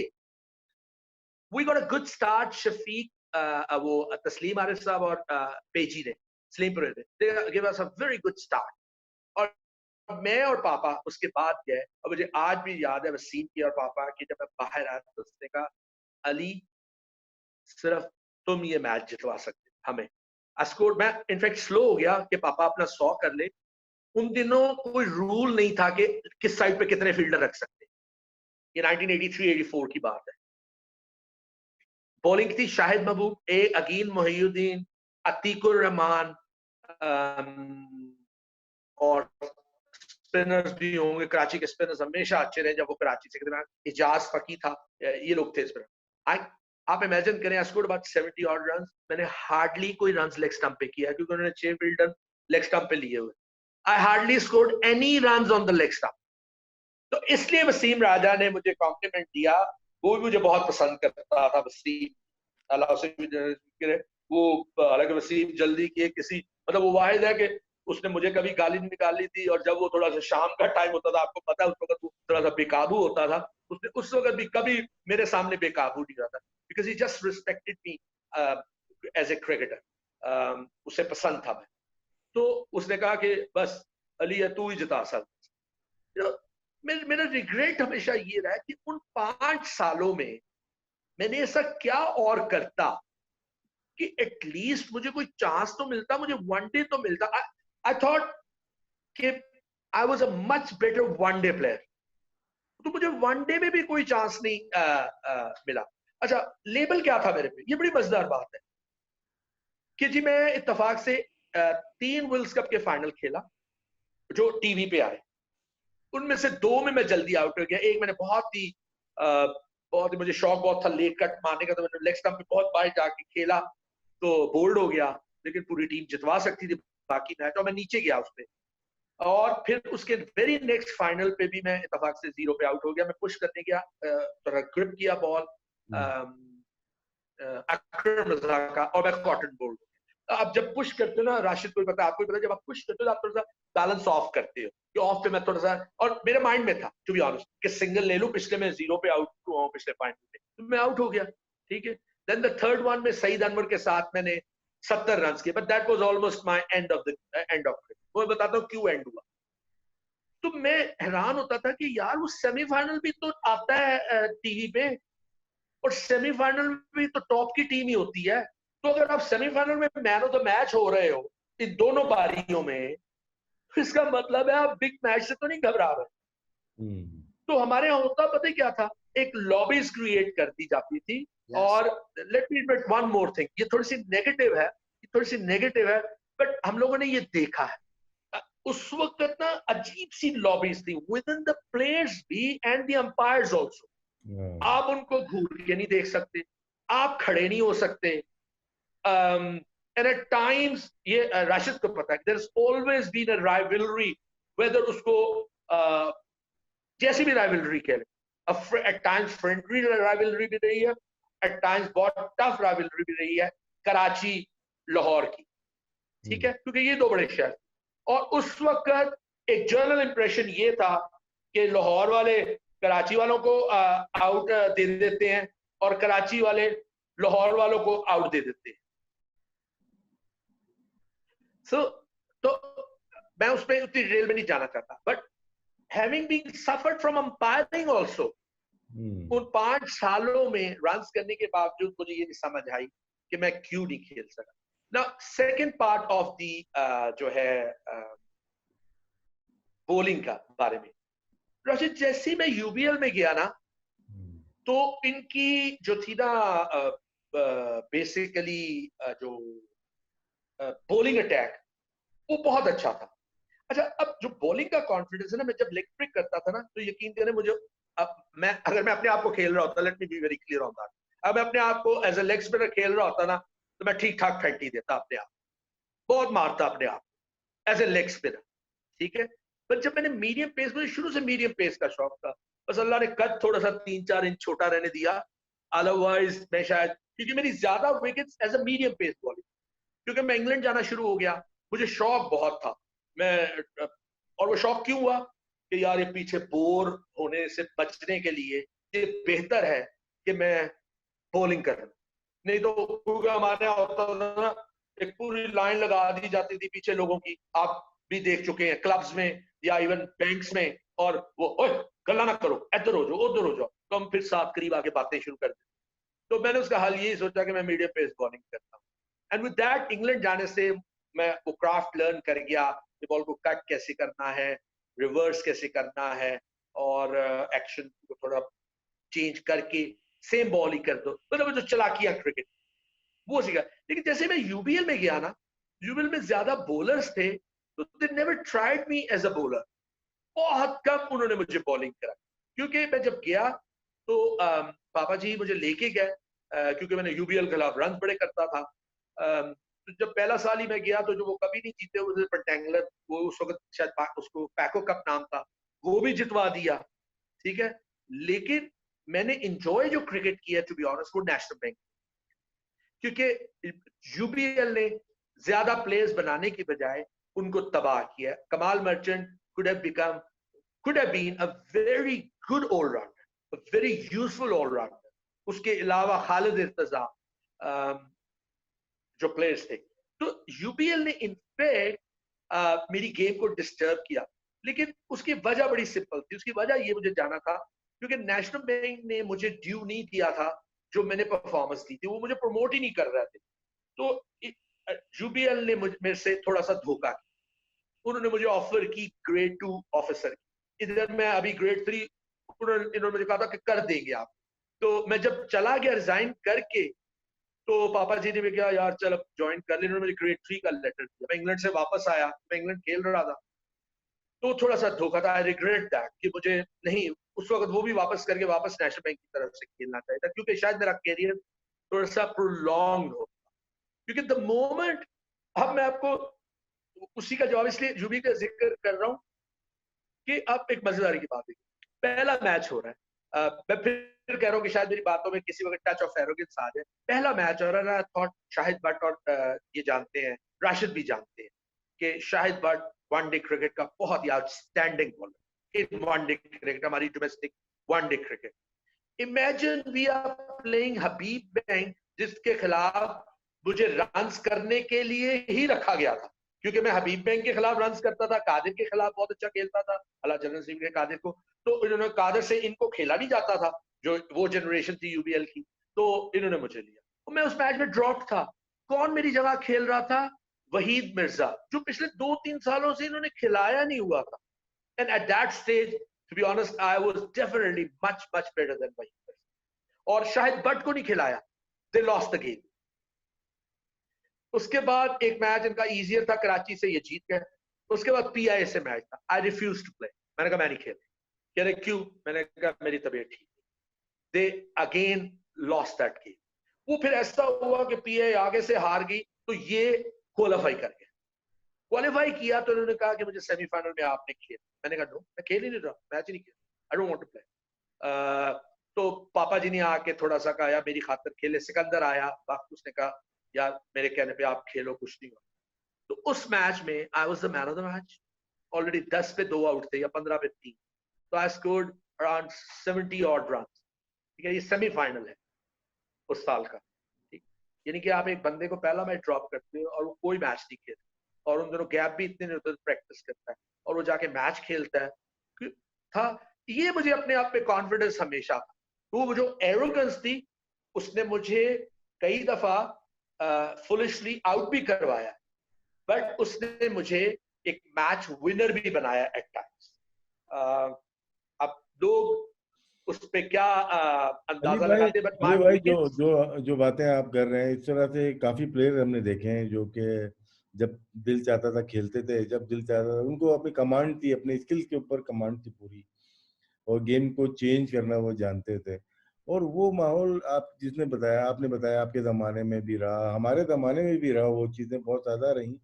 We got a good start. Shafiq, वो तस्लीम आरिफ साहब और पेजी ने स्लीप रहे थे, they give us a very good start. और मैं और पापा उसके बाद गए, और मुझे आज भी याद है वसीम की और पापा की, जब मैं बाहर आया तो उसने कहा, अली सिर्फ तुम ये मैच जितवा सकते हमें। स्कोर मैं इनफैक्ट स्लो हो गया कि पापा अपना 100 कर ले। उन दिनों कोई रूल नहीं था कि किस साइड पे कितने फील्डर रख सकते। ये 1983-84 की बात है। बॉलिंग थी शाहिद महबूब, अगीन मोहिउद्दीन, अतीकुर रहमान, और स्पिनर्स भी होंगे। कराची के स्पिनर्स हमेशा अच्छे रहे जब वो कराची से थे। इजाज फकी था, ये लोग थे स्पिनर। आप इमेजिन करें, I scored about 70 odd run. मैंने हार्डली कोई रन लेग स्टंप पे किया, क्योंकि उन्होंने 6 फील्डर लेग स्टंप पे लिए हुए। I hardly scored any run on the leg stump. तो इसलिए वसीम राजा ने मुझे कॉम्प्लीमेंट दिया। वो भी मुझे बहुत पसंद करता था, वसीम, अल्लाह से वो। हालांकि वसीम जल्दी की किसी, मतलब वो वाहिद है कि उसने मुझे कभी गाली निकाली थी, और जब वो थोड़ा सा शाम का टाइम होता था, आपको पता है उस वक्त वो थोड़ा सा बेकाबू होता था, उसने उस वक्त भी कभी मेरे सामने बेकाबू नहीं रहा था, because he just respected me as a cricketer. उसे पसंद था मैं। तो उसने कहा कि बस अली है, तू ही जिता सकता। मेरा रिग्रेट हमेशा ये रहा कि उन 5 सालों में मैंने ऐसा क्या और करता कि एटलीस्ट मुझे कोई चांस तो मिलता, मुझे वनडे तो मिलता। आई थॉट कि I was a much better one day player, तो मुझे वनडे में भी कोई चांस नहीं मिला। अच्छा, लेबल क्या था मेरे पे? ये बड़ी मजेदार बात है कि जी मैं इत्तेफाक से 3 वर्ल्ड कप के फाइनल खेला जो टीवी पे आए। उनमें से 2 में मैं जल्दी आउट हो गया। एक मैंने बहुत ही मुझे शौक बहुत था लेग कट मारने का, तो मैंने लेग स्टंप पे बहुत बाहर जाके खेला, तो बोल्ड हो गया, लेकिन पूरी टीम जितवा सकती थी बाकी मैच, और मैं नीचे गया उस पे। और फिर उसके वेरी नेक्स्ट फाइनल पे भी मैं इत्तेफाक से 0 पे आउट हो गया। मैं पुश करने गया, थोड़ा ग्रिप किया बॉल अकरम रज़ा का, और मैं कॉटन बोल्ड। अब जब पुश करते हो ना, राशिद को पता है, आपको पता है, जब आप पुश करते हो आप थोड़ा सा बैलेंस ऑफ करते हो, कि ऑफ पे मैं थोड़ा सा, और मेरे माइंड में था टू बी ऑनेस्ट कि सिंगल ले लूं, पिछले में 0 पे आउट हुआ हूं पिछले फाइनल में, तो मैं आउट हो गया, ठीक है। देन द थर्ड वन में सईद अनवर के साथ मैंने 70 रन किए, but that was almost my end of it. मैं बताता हूँ क्यों एंड हुआ। तो मैं हैरान होता था कि यार वो सेमीफाइनल भी तो आता है टीवी पे, और सेमीफाइनल में भी तो टॉप की टीम ही होती है। तो अगर आप सेमीफाइनल में मैन ऑफ द मैच हो रहे हो इन दोनों पारियों में, तो इसका मतलब है आप बिग मैच से तो नहीं घबरा रहे। तो हमारे यहाँ होता पता है क्या था, एक लॉबीज क्रिएट कर दी जाती थी। yes. और let me admit one more thing, ये थोड़ी सी नेगेटिव है, बट हम लोगों ने ये देखा है। उस वक्त ना अजीब सी लॉबीज थी विद इन द प्लेयर्स भी एंड द अंपायर्स ऑल्सो। आप उनको घूर के नहीं देख सकते, आप खड़े नहीं हो सकते। एंड एट टाइम्स ये राशिद को पता है, there is always been a rivalry, whether उसको जैसी भी राइवलरी कह ले, एट टाइम्स फ्रेंडली राइवलरी भी रही है, एट टाइम्स बहुत टफ राइवलरी भी रही है कराची लाहौर की, ठीक है, क्योंकि ये दो बड़े शहर। और उस वक्त एक जनरल इंप्रेशन ये था कि लाहौर वाले कराची वालों को आउट दे देते हैं और कराची वाले लाहौर वालों को आउट दे देते हैं। तो मैं उस पर उतनी डिटेल में नहीं जाना चाहता, but having been suffered from umpiring also, उन 5 सालों में रन्स करने के बावजूद मुझे ये नहीं समझ आई कि मैं क्यों नहीं खेल सका। Now, second part of the जो है बॉलिंग का बारे में, राशिद जैसे मैं यूबीएल में गया ना, तो इनकी जो थी ना बेसिकली जो बॉलिंग अटैक वो बहुत अच्छा था। अच्छा, अब जो बॉलिंग का कॉन्फिडेंस है ना, मैं जब लेग ब्रेक करता था ना, तो यकीन करें मुझे, अब अगर मैं अपने आप को खेल रहा होता, late me be very clear on that, अब मैं अपने आप को एज ए लेग स्पिनर खेल रहा होता ना, तो मैं ठीक ठाक 30 देता अपने आप, बहुत मारता अपने आप एज ए लेग स्पिनर, ठीक है। पर जब मैंने मीडियम पेस, मुझे शुरू से मीडियम पेस का शौक था, बस अल्लाह ने कद थोड़ा सा 3-4 इंच छोटा रहने दिया, अदरवाइज मैं शायद, क्योंकि मेरी ज्यादा wickets as a medium pace bowling, क्योंकि मैं इंग्लैंड जाना शुरू हो गया, मुझे शौक बहुत था, मैं, और वो शौक क्यों हुआ कि यार ये पीछे बोर होने से बचने के लिए ये बेहतर है कि मैं बॉलिंग करूं, नहीं तो क्योंकि हमारे यहाँ होता था ना, एक पूरी लाइन लगा दी जाती थी पीछे लोगों की, आप भी देख चुके हैं क्लब्स में या इवन बैंक्स में, और वो ओए गल्ला ना करो, इधर हो जाओ उधर हो जाओ, तो हम फिर साथ करीब आके बातें शुरू कर देते। तो मैंने उसका हल यही सोचा कि मैं मीडियम पेस बॉलिंग करता हूँ, एंड विद दैट इंग्लैंड जाने से मैं वो क्राफ्ट लर्न कर गया कि बॉल को कट कैसे करना है, रिवर्स कैसे करना है, और एक्शन को थोड़ा चेंज करके सेम बॉल ही कर दो, मतलब जो चलाकियां क्रिकेट वो सीखा। लेकिन जैसे मैं यूबीएल में गया ना, यूबीएल में ज्यादा बॉलर्स थे, तो they never tried me as a bowler, बहुत कम उन्होंने मुझे बॉलिंग करा, क्योंकि मैं जब गया तो पापा जी मुझे लेके गए, क्योंकि मैंने यूबीएल के खिलाफ रन बड़े करता था। तो जब पहला साल ही मैं गया, तो जो वो कभी नहीं जीते उसे रेक्टेंगुलर, वो उस वक्त शायद उसको पैको कप नाम था, वो भी जितवा दिया, ठीक है। लेकिन मैंने इंजॉय जो क्रिकेट किया टू बी ऑनेस्ट वो नेशनल बैंक, क्योंकि यूबीएल ने ज्यादा प्लेयर्स बनाने की बजाय उनको तबाह किया। कमाल merchant could have been a very good all-rounder, a very useful all-rounder. उसके अलावा खालिद इर्तजा जो प्लेयर्स थे, तो यूबीएल ने इनफैक्ट मेरी गेम को डिस्टर्ब किया, लेकिन उसकी वजह बड़ी सिंपल थी। उसकी वजह ये मुझे जाना था, क्योंकि नेशनल बैंक ने मुझे ड्यू नहीं दिया था जो मैंने परफॉर्मेंस दी थी, वो मुझे प्रमोट ही नहीं कर रहे थे। तो यूबीएल ने मेरे से थोड़ा सा धोखा किया, उन्होंने मुझे ऑफर की ग्रेड 2 ऑफिसर की, इधर मैं अभी ग्रेड 3, इन्होंने मुझे कहा था कि कर देंगे आप। तो मैं जब चला गया रिजाइन करके, तो पापा जी ने भी कहा यार चल अब ज्वाइन कर ले, इन्होंने मुझे ग्रेड 3 का लेटर दिया। मैं इंग्लैंड से वापस आया, मैं इंग्लैंड खेल रहा था, तो थोड़ा सा धोखा था, आई रिग्रेट दैट कि मुझे नहीं उस वक्त वो भी वापस करके वापस नेशनल बैंक की तरफ से खेलना चाहिए था, क्योंकि शायद मेरा करियर थोड़ा सा प्रोलॉन्ग हो, क्योंकि द मोमेंट, अब मैं आपको उसी का जवाब इसलिए यूबी का जिक्र कर रहा हूं कि अब एक मजेदारी की बात है, पहला मैच हो रहा है, मैं फिर कह रहा हूं कि शायद मेरी बातों में किसी वक्त टच ऑफ एरोगेंस आ जाए, पहला मैच हो रहा है, थॉट शाहिद भट्ट और ये जानते हैं, राशिद भी जानते हैं कि शाहिद भट्ट वनडे क्रिकेट का बहुत ही outstanding bowler in one day cricket, हमारी domestic one day cricket. Imagine we are playing Habib Bank, जिसके खिलाफ मुझे रन्स करने के लिए ही रखा गया था, क्योंकि मैं हबीब बैंक के खिलाफ रन्स करता था, कादिर के खिलाफ बहुत अच्छा खेलता था, अल्लाह जनरल सिंह ने कादिर को, तो इन्होंने कादिर से इनको खेला नहीं जाता था, जो वो जनरेशन थी यूबीएल की, तो इन्होंने मुझे लिया। तो मैं उस मैच में ड्रॉप था, कौन मेरी जगह खेल रहा था? वहीद मिर्जा, जो पिछले 2-3 सालों से इन्होंने खिलाया नहीं हुआ था, and at that stage to be honest I was definitely much better than Waheed Mirza, और शाहिद भट्ट को नहीं खिलाया, दे लॉस्ट द गेम। उसके बाद एक मैच इनका इजियर था, कराची से ये जीत गए। उसके बाद PIA से मैच था, आई रिफ्यूज टू प्ले, मैंने कहा मैं नहीं खेल। कह रहे क्यों? मैंने कहा मेरी तबीयत ठीक है। They again lost that game. वो फिर ऐसा हुआ कि PIA आगे से हार गई, तो ये क्वालिफाई कर गए। क्वालिफाई किया तो उन्होंने कहा कि मुझे सेमीफाइनल में आपने खेल। मैंने कहा नो, मैं खेल ही नहीं रहा, मैच ही नहीं खेल, I don't want to play. तो पापा जी ने आके थोड़ा सा कहा यार मेरी खातिर खेले। सिकंदर आया, उसने कहा यार मेरे कहने पे आप खेलो, कुछ नहीं हुआ। तो उस मैच में I was the man of the match. Already 10 पे 2 आउट थे या 15 पे 3, तो I scored around 70 odd run. ठीक है, ये सेमीफाइनल है उस साल का। ठीक, यानी कि आप एक बंदे को पहला मैच ड्रॉप करते हो और वो कोई मैच नहीं खेलता, और उन दोनों गैप भी इतने नहीं होते, प्रैक्टिस करता है और वो जाके मैच खेलता है था। ये मुझे अपने आप पे कॉन्फिडेंस हमेशा था। तो वो जो एरोगेंस थी, उसने मुझे कई दफा फुलिशली आउट भी करवाया, बट उसने मुझे एक मैच विनर भी बनाया एट टाइम्स। अब लोग उस पे क्या अली अंदाजा भाई, लगाते, बट अली माय भाई, जो विकेट्स। जो जो बातें आप कर रहे हैं, इस तरह से काफी प्लेयर हमने देखे हैं जो कि जब दिल चाहता था खेलते थे, जब दिल चाहता था, उनको अपनी कमांड थी, अपने स्किल्स के ऊपर कमांड थी पूरी, और गेम को चेंज करना वो जानते थे। और वो माहौल आप जिसने बताया, आपने बताया आपके ज़माने में भी रहा, हमारे ज़माने में भी रहा, वो चीज़ें बहुत ज़्यादा रही।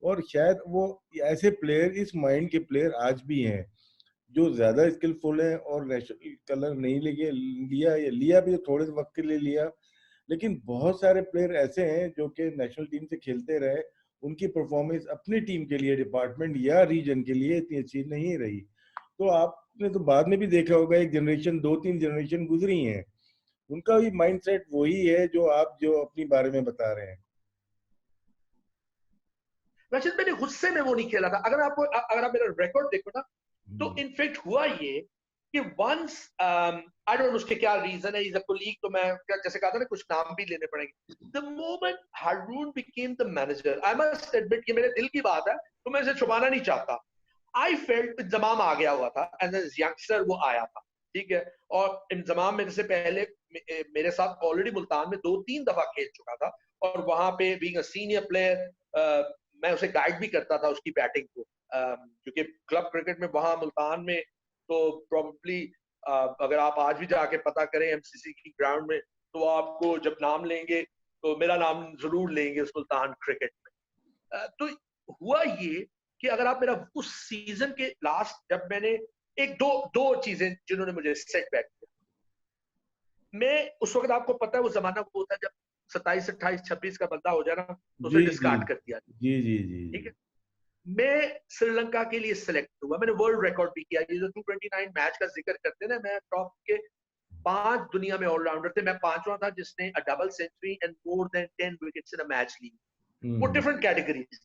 और शायद वो ऐसे प्लेयर, इस माइंड के प्लेयर आज भी हैं जो ज़्यादा स्किलफुल हैं, और नेशनल कलर नहीं लेके लिया, या लिया भी थोड़े से वक्त के लिए लिया, लेकिन बहुत सारे प्लेयर ऐसे हैं जो कि नेशनल टीम से खेलते रहे, उनकी परफॉर्मेंस अपनी टीम के लिए, डिपार्टमेंट या रीजन के लिए इतनी अच्छी नहीं रही। तो आपने तो बाद में भी देखा होगा, एक जनरेशन, 2-3 जनरेशन गुजरी हैं, उनका भी माइंडसेट वही है जो आप जो अपनी बारे में बता रहे हैं। रशिद, मैंने गुस्से में वो नहीं खेला था। अगर आप मेरा रिकॉर्ड देखो ना, तो इनफेक्ट हुआ ये कि वंस आई डोंट नो उसके क्या रीजन है, इज अ कोलीग, तो मैं जैसे कहा था ना, कुछ नाम भी लेने पड़ेंगे। The moment Haroon became the manager, I must admit, ये मेरे दिल की बात है, तो मैं इसे छुपाना नहीं चाहता। आई फेल्ट, इंजमाम आ गया हुआ था एज ए यंगस्टर, वो आया था, ठीक है। और इंजमाम मेरे से पहले मेरे साथ ऑलरेडी मुल्तान में 2-3 दफा खेल चुका था, और वहां पे बीइंग अ सीनियर प्लेयर मैं उसे गाइड भी करता था उसकी बैटिंग को, क्योंकि क्लब क्रिकेट में वहां मुल्तान में तो प्रोबेबली अगर आप आज भी जाके पता करें MCC की ग्राउंड में, तो आपको जब नाम लेंगे तो मेरा नाम जरूर लेंगे उस मुल्तान क्रिकेट में। तो हुआ ये कि अगर आप मेरा उस सीजन के लास्ट, जब मैंने एक दो दो चीजें जिन्होंने मुझे सेटबैक किया, मैं उस वक्त, आपको पता है वो जमाना वो था जब 27, 28, 26 का बंदा हो जाए ना, तो उसे जी जी डिस्कार्ड कर दिया। जी जी जी ठीक जी। है, मैं श्रीलंका के लिए सिलेक्ट हुआ, मैंने वर्ल्ड रिकॉर्ड भी किया। ये जो 229 मैच का जिक्र करते हैं ना, मैं टॉप के 5 दुनिया में ऑलराउंडर थे, मैं 5वां था जिसने a double century and more than 10 wickets in a match ली। वो हम्म डिफरेंट कैटेगरीज,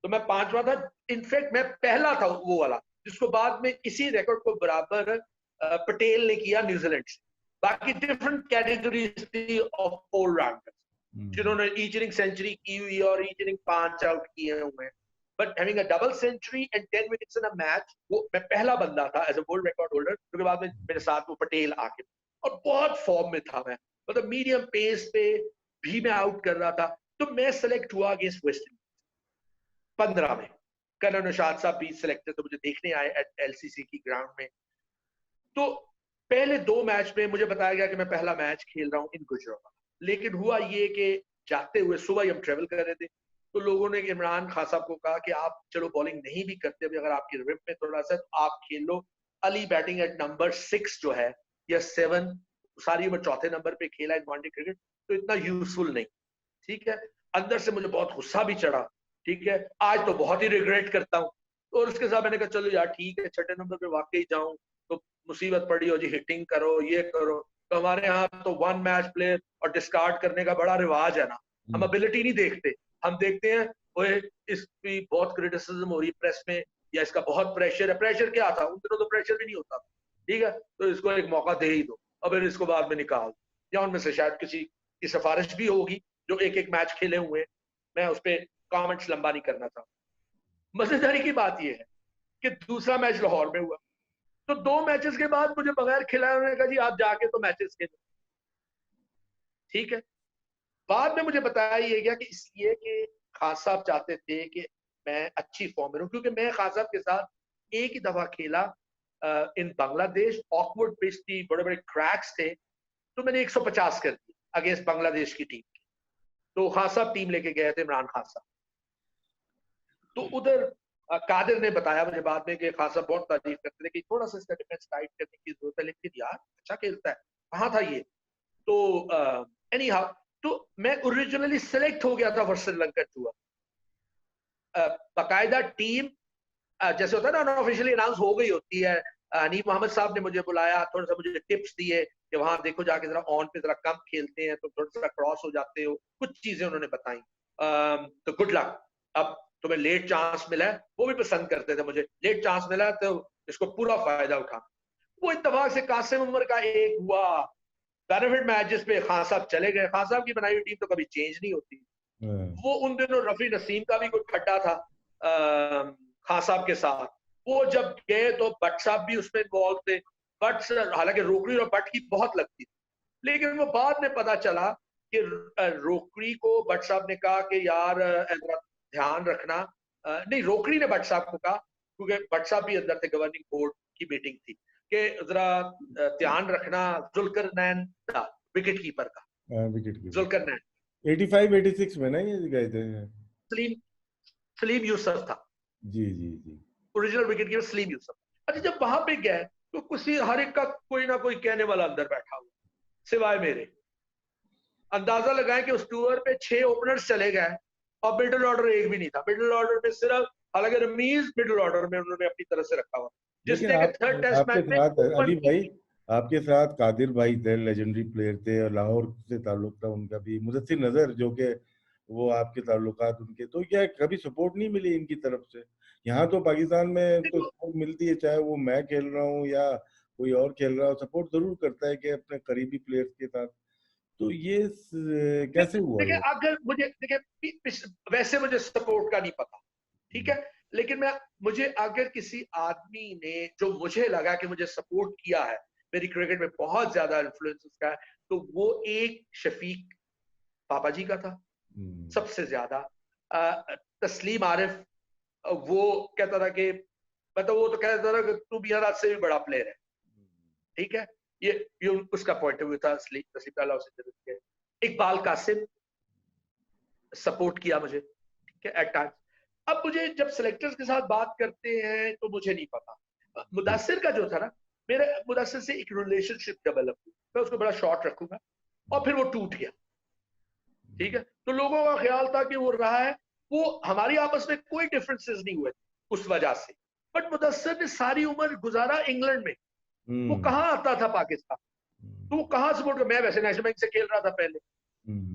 तो मैं 5वां था। इनफैक्ट मैं पहला था वो वाला, जिसको बाद में इसी रिकॉर्ड को बराबर पटेल ने किया न्यूजीलैंड से। बाकी डिफरेंट कैटेगरीज थी ऑफ ऑलराउंडर, हम्म जिन्होंने ईच इनिंग सेंचुरी की हुई और ईच इनिंग 5 आउट किए हुए हैं। But having a double century and 10 wickets in a match, वो मैं पहला बंदा था as a world record holder, क्योंकि बाद में मेरे साथ वो पटेल आके, और बहुत फॉर्म में था मैं, मतलब मीडियम पेस पे भी मैं आउट कर रहा था। तो मैं सेलेक्ट हुआ अगेंस्ट वेस्ट इंडीज 15 में। कर्नल निशाद साहब भी सिलेक्टेड, तो मुझे देखने आए एट LCC की ग्राउंड में। तो पहले 2 मैच में मुझे बताया गया कि मैं पहला मैच खेल रहा हूँ इन गुजरात, लेकिन हुआ ये कि जाते हुए सुबह ही हम ट्रेवल कर रहे थे, तो लोगों ने इमरान खान साहब को कहा कि आप चलो बॉलिंग नहीं भी करते अभी, अगर आपकी रिप में थोड़ा सा, तो आप खेल लो। अली बैटिंग एट नंबर 6 जो है, या 7, सारी उम्र चौथे नंबर पे खेला इन वनडे क्रिकेट, तो इतना यूजफुल नहीं। ठीक है, अंदर से मुझे बहुत गुस्सा भी चढ़ा। ठीक है, आज तो बहुत ही रिग्रेट करता हूँ। और उसके साथ मैंने कहा चलो यार ठीक है, छठे नंबर पे वाकई जाऊं तो मुसीबत पड़ी हो जी, हिटिंग करो, ये करो। तो हमारे यहाँ तो 1 मैच प्लेयर और डिस्कार्ड करने का बड़ा रिवाज है ना, हम हम्म एबिलिटी नहीं देखते, हम देखते हैं ओए इसकी बहुत क्रिटिसिज्म हो रही है प्रेस में, या इसका बहुत प्रेशर है। प्रेशर क्या था उन दिनों, तो प्रेशर भी नहीं होता था। ठीक है, तो इसको एक मौका दे ही दो, और फिर इसको बाद में निकाल दो। या उनमें से शायद किसी की सिफारिश भी होगी जो एक मैच खेले हुए, मैं उस पर कॉमेंट्स लंबा नहीं करना था। मजेदारी की बात यह है कि दूसरा मैच लाहौर में हुआ, तो 2 मैचेस के बाद मुझे बगैर खिलाए उन्होंने कहा जी आप जाके तो मैचेस खेलो। ठीक है, बाद में मुझे बताया ये गया कि इसलिए कि खान साहब चाहते थे कि मैं अच्छी फॉर्म में हूँ, क्योंकि मैं खान साहब के साथ एक ही दफा खेला इन बांग्लादेश। ऑकवर्ड पिच थी, बड़े बड़े क्रैक्स थे, तो मैंने 150 कर दी अगेंस्ट बांग्लादेश की टीम। तो खान साहब टीम लेके गए थे, इमरान खान साहब। तो उधर कादिर ने बताया मुझे बाद में कि खान साहब बहुत तारीफ करते थे कि थोड़ा सा इसका डिफेंस टाइट करने की जरूरत है, लेकिन यार अच्छा खेलता है। कहाँ था ये? तो एनी हाउ, तो मैं ओरिजिनली सिलेक्ट हो गया था फॉर श्रीलंका टूर। बाकायदा टीम जैसे होता है ना, अनऑफिशियली अनाउंस हो गई होती है। हनीफ मोहम्मद साहब ने मुझे बुलाया, थोड़ा सा मुझे टिप्स दिए कि वहां देखो जाके जरा ऑन पे जरा कम खेलते हैं तो थोड़ा सा क्रॉस हो जाते हो, कुछ चीजें उन्होंने बताई। तो गुड लक, अब तुम्हें लेट चांस मिला है, वो भी पसंद करते थे मुझे, लेट चांस मिला है तो इसको पूरा फायदा उठा। वो इत्तेफाक से कासिम उमर का एक हुआ बेनिफिट मैच जिस पे खान साहब चले गए। खान साहब की बनाई हुई टीम तो कभी चेंज नहीं होती। वो उन दिनों रफी नसीम का भी कोई खड्डा था खान साहब के साथ। वो जब गए तो भट्ट साहब भी उसमें इन्वॉल्व थे। भट्ट हालांकि रोकड़ी और भट्ट की बहुत लगती थी, लेकिन वो बाद में पता चला कि रोकड़ी को भट्ट साहब ने कहा कि यार ध्यान रखना, नहीं रोकड़ी ने भट्ट साहब को कहा, क्योंकि भट्ट साहब भी अंदर थे, गवर्निंग बोर्ड की मीटिंग थी, कि जरा ध्यान रखना जुल्करनैन था विकेट कीपर का। विकेट कीपर जुल्करनैन 85-86 में ना ये गए थे। सलीम सलीम यूसुफ था, जी जी जी। Original wicket keeper Saleem Yousuf. अच्छा, जब वहां पे गए तो किसी हर एक का कोई ना कोई कहने वाला अंदर बैठा हुआ, सिवाय मेरे। अंदाजा लगाएं कि उस टूर पे 6 ओपनर्स चले गए और मिडिल ऑर्डर एक भी नहीं था। मिडिल ऑर्डर में सिर्फ, हालांकि रमीज मिडिल ऑर्डर में उन्होंने अपनी तरफ से रखा हुआ, लेकिन जिसने आप, थर्ड टेस्ट आपके मैच में साथ ओपन अली की भाई, थी। आपके साथ कादिर भाई थे, लेजेंडरी प्लेयर थे और लाहौर से ताल्लुक था उनका भी, मुदस्सिर नजर जो कि वो आपके ताल्लुकात उनके, तो क्या कभी सपोर्ट नहीं मिली इनकी तरफ से? यहाँ तो पाकिस्तान में तो देखो, सपोर्ट मिलती है, चाहे वो मैं खेल रहा हूँ या कोई और खेल रहा हो, सपोर्ट जरूर करता है कि अपने करीबी प्लेयर्स के साथ। तो ये कैसे हुआ देखिए ये? अगर मुझे, देखिए वैसे मुझे सपोर्ट का नहीं पता, ठीक है, लेकिन मुझे अगर किसी आदमी ने जो मुझे लगा कि मुझे सपोर्ट किया है, मेरी क्रिकेट में बहुत ज्यादा इन्फ्लुएंस उसका है, तो वो एक शफीक पापा जी का था सबसे ज्यादा। तस्लीम आरिफ, वो कहता था कि मतलब वो तो कहता था कि तू बिहार से भी बड़ा प्लेयर है, ठीक है, ये उसका पॉइंट ऑफ व्यू था। तस्लीम के इकबाल कासिम सपोर्ट किया मुझे, ठीक है, एट टाइम्स। अब मुझे जब सिलेक्टर्स के साथ बात करते हैं तो मुझे नहीं पता। मुदस्सिर का जो था ना, मेरे मुदस्सिर से एक रिलेशनशिप डेवलप हुई, मैं उसको बड़ा शॉर्ट रखूंगा, और फिर वो टूट गया, ठीक है। तो लोगों का ख्याल था कि वो रहा है, वो हमारी आपस में कोई डिफरेंसेस नहीं हुए उस वजह से। बट मुदस्सिर ने सारी उम्र गुजारा इंग्लैंड में, वो कहाँ आता था पाकिस्तान, तो वो कहाँ सपोर्ट कर। मैं वैसे नेशनल बैंक से खेल रहा था पहले,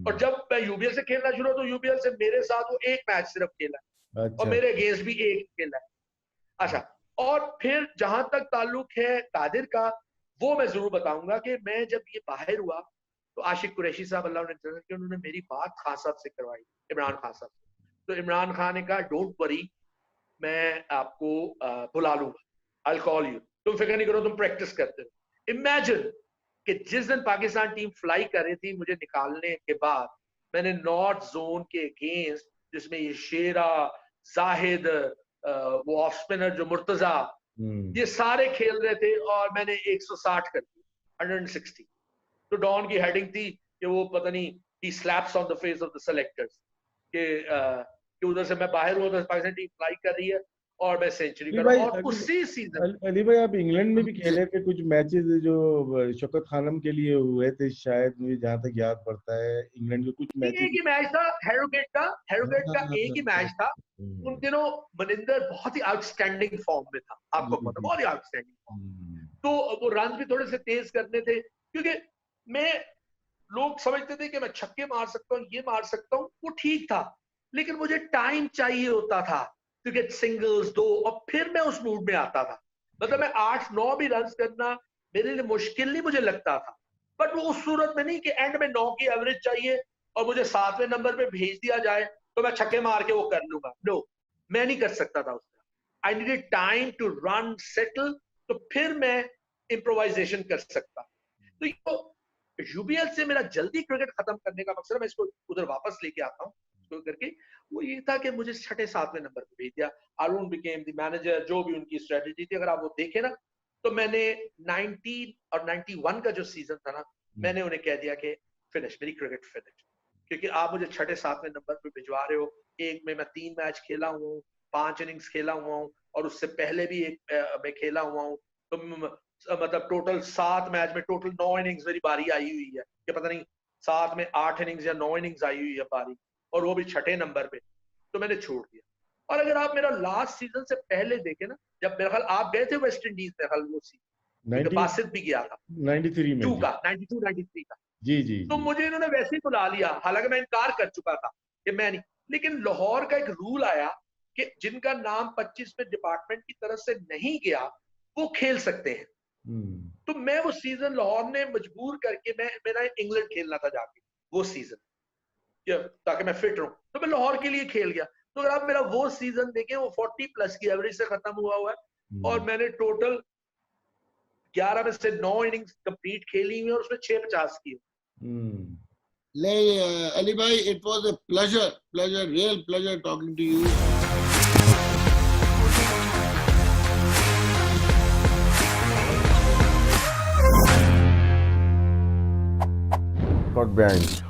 और जब मैं यूबीएल से खेलना शुरू तो यूबीएल से मेरे साथ वो एक मैच सिर्फ खेला है, और अच्छा। मेरे अगेंस्ट भी एक खेला है। अच्छा, और फिर जहां तक ताल्लुक है कादिर का, वो मैं जरूर बताऊंगा कि मैं जब ये बाहर हुआ तो आशिक कुरैशी साहब, अल्लाह उन्होंने मेरी बात खान साहब से करवाई, इमरान खान साहब से। तो इमरान खान ने कहा डोंट वरी, मैं आपको बुला लूंगा, आई कॉल यू, तुम फिक्र नहीं करो, तुम प्रैक्टिस करते हो। इमेजिन कि जिस दिन पाकिस्तान टीम फ्लाई कर रही थी, मुझे निकालने के बाद मैंने नॉर्थ जोन के अगेंस्ट, जिसमें ये शेरा, जाहिद, वो ऑफ स्पिनर जो मुर्तजा, ये सारे खेल रहे थे, और मैंने 160 कर दी, 160। तो डॉन की हेडिंग थी कि वो पता नहीं, he slaps on the face of the selectors, कि उधर से मैं बाहर हुआ तो पाकिस्तान टीम फ्लाई कर रही है और मैं सेंचुरी अली कर भाई, रहा हूँ। और उसी सीजन अली भाई, आप इंग्लैंड में भी खेले थे कुछ मैचेस जो शौकत खानम के लिए हुए थे शायद, मुझे जहां तक याद पड़ता है इंग्लैंड के कुछ मैचेस। एक ही मैच था हैरोगेट का हाँ, एक ही मैच था। उन दिनों मनिंदर बहुत ही आउटस्टैंडिंग फॉर्म में था, जी आपको पता, जी। बहुत ही आउटस्टैंडिंग फॉर्म। तो वो रन भी थोड़े से तेज करने थे, क्योंकि मैं, लोग समझते थे कि मैं छक्के मार सकता हूँ, ये मार सकता हूँ, वो ठीक था, लेकिन मुझे टाइम चाहिए होता था, क्योंकि सिंगल्स दो, और फिर मैं उस मूड में आता था। मतलब मैं 8-9 भी रन करना मेरे लिए मुश्किल नहीं मुझे लगता था, बट वो उस सूरत में नहीं कि एंड में 9 की एवरेज चाहिए और मुझे 7वें नंबर पे भेज दिया जाए तो मैं छक्के मार के वो कर लूंगा। नो, मैं नहीं कर सकता था उस तरह। I needed time to run settle, तो फिर मैं इम्प्रोवाइजेशन कर सकता। तो ये यूबीएल से मेरा जल्दी क्रिकेट खत्म करने का मकसद है, मैं इसको उधर वापस लेके आता हूँ उसको करके वो ये था कि मुझे 6-7वें नंबर पे भेज दिया। अरुण बिकेम द मैनेजर, जो भी उनकी स्ट्रेटेजी थी, अगर आप वो देखें ना, तो मैंने 90 और 91 का जो सीजन था ना, मैंने उन्हें कह दिया कि फिनिश, मेरी क्रिकेट फिनिश, क्योंकि आप मुझे 6-7वें नंबर पे भिजवा रहे हो। एक में मैं 3 मैच खेला हुआ हूँ, 5 इनिंग्स खेला हुआ हूँ, और उससे पहले भी एक मैं खेला हुआ हूँ, तो मतलब टोटल 7 मैच में टोटल 9 इनिंग्स मेरी बारी आई हुई है, कि पता नहीं 7 में 8 इनिंग्स या 9 इनिंग्स आई हुई है बारी, और वो भी 6ठे नंबर पे, तो मैंने छोड़ दिया। और अगर आप मेरा लास्ट सीजन से पहले देखें ना, जब मेरे ख्याल आप गए थे वेस्ट इंडीज में, ख्याल वो सीजन 90 बासित भी गया था 93 में 2 जी। का 92-93 का, जी जी तो जी। मुझे इन्होंने वैसे ही बुला लिया, हालांकि मैं इनकार कर चुका था कि मैं नहीं, लेकिन लाहौर का एक रूल आया कि जिनका नाम 25वें डिपार्टमेंट की तरफ से नहीं गया वो खेल सकते हैं। तो मैं वो सीजन लाहौर ने मजबूर करके, मेरा इंग्लैंड खेलना था जाके वो सीजन, ताकि मैं फिट रहूं, तो मैं लाहौर के लिए खेल गया। तो अगर आप मेरा वो सीजन देखें, वो 40 प्लस की एवरेज से खत्म हुआ है, और मैंने टोटल 11 में से 9 इनिंग्स कंप्लीट खेली हुई और उसमें 6-50 की। Ali bhai, it was a pleasure, real pleasure talking to you. Got banned.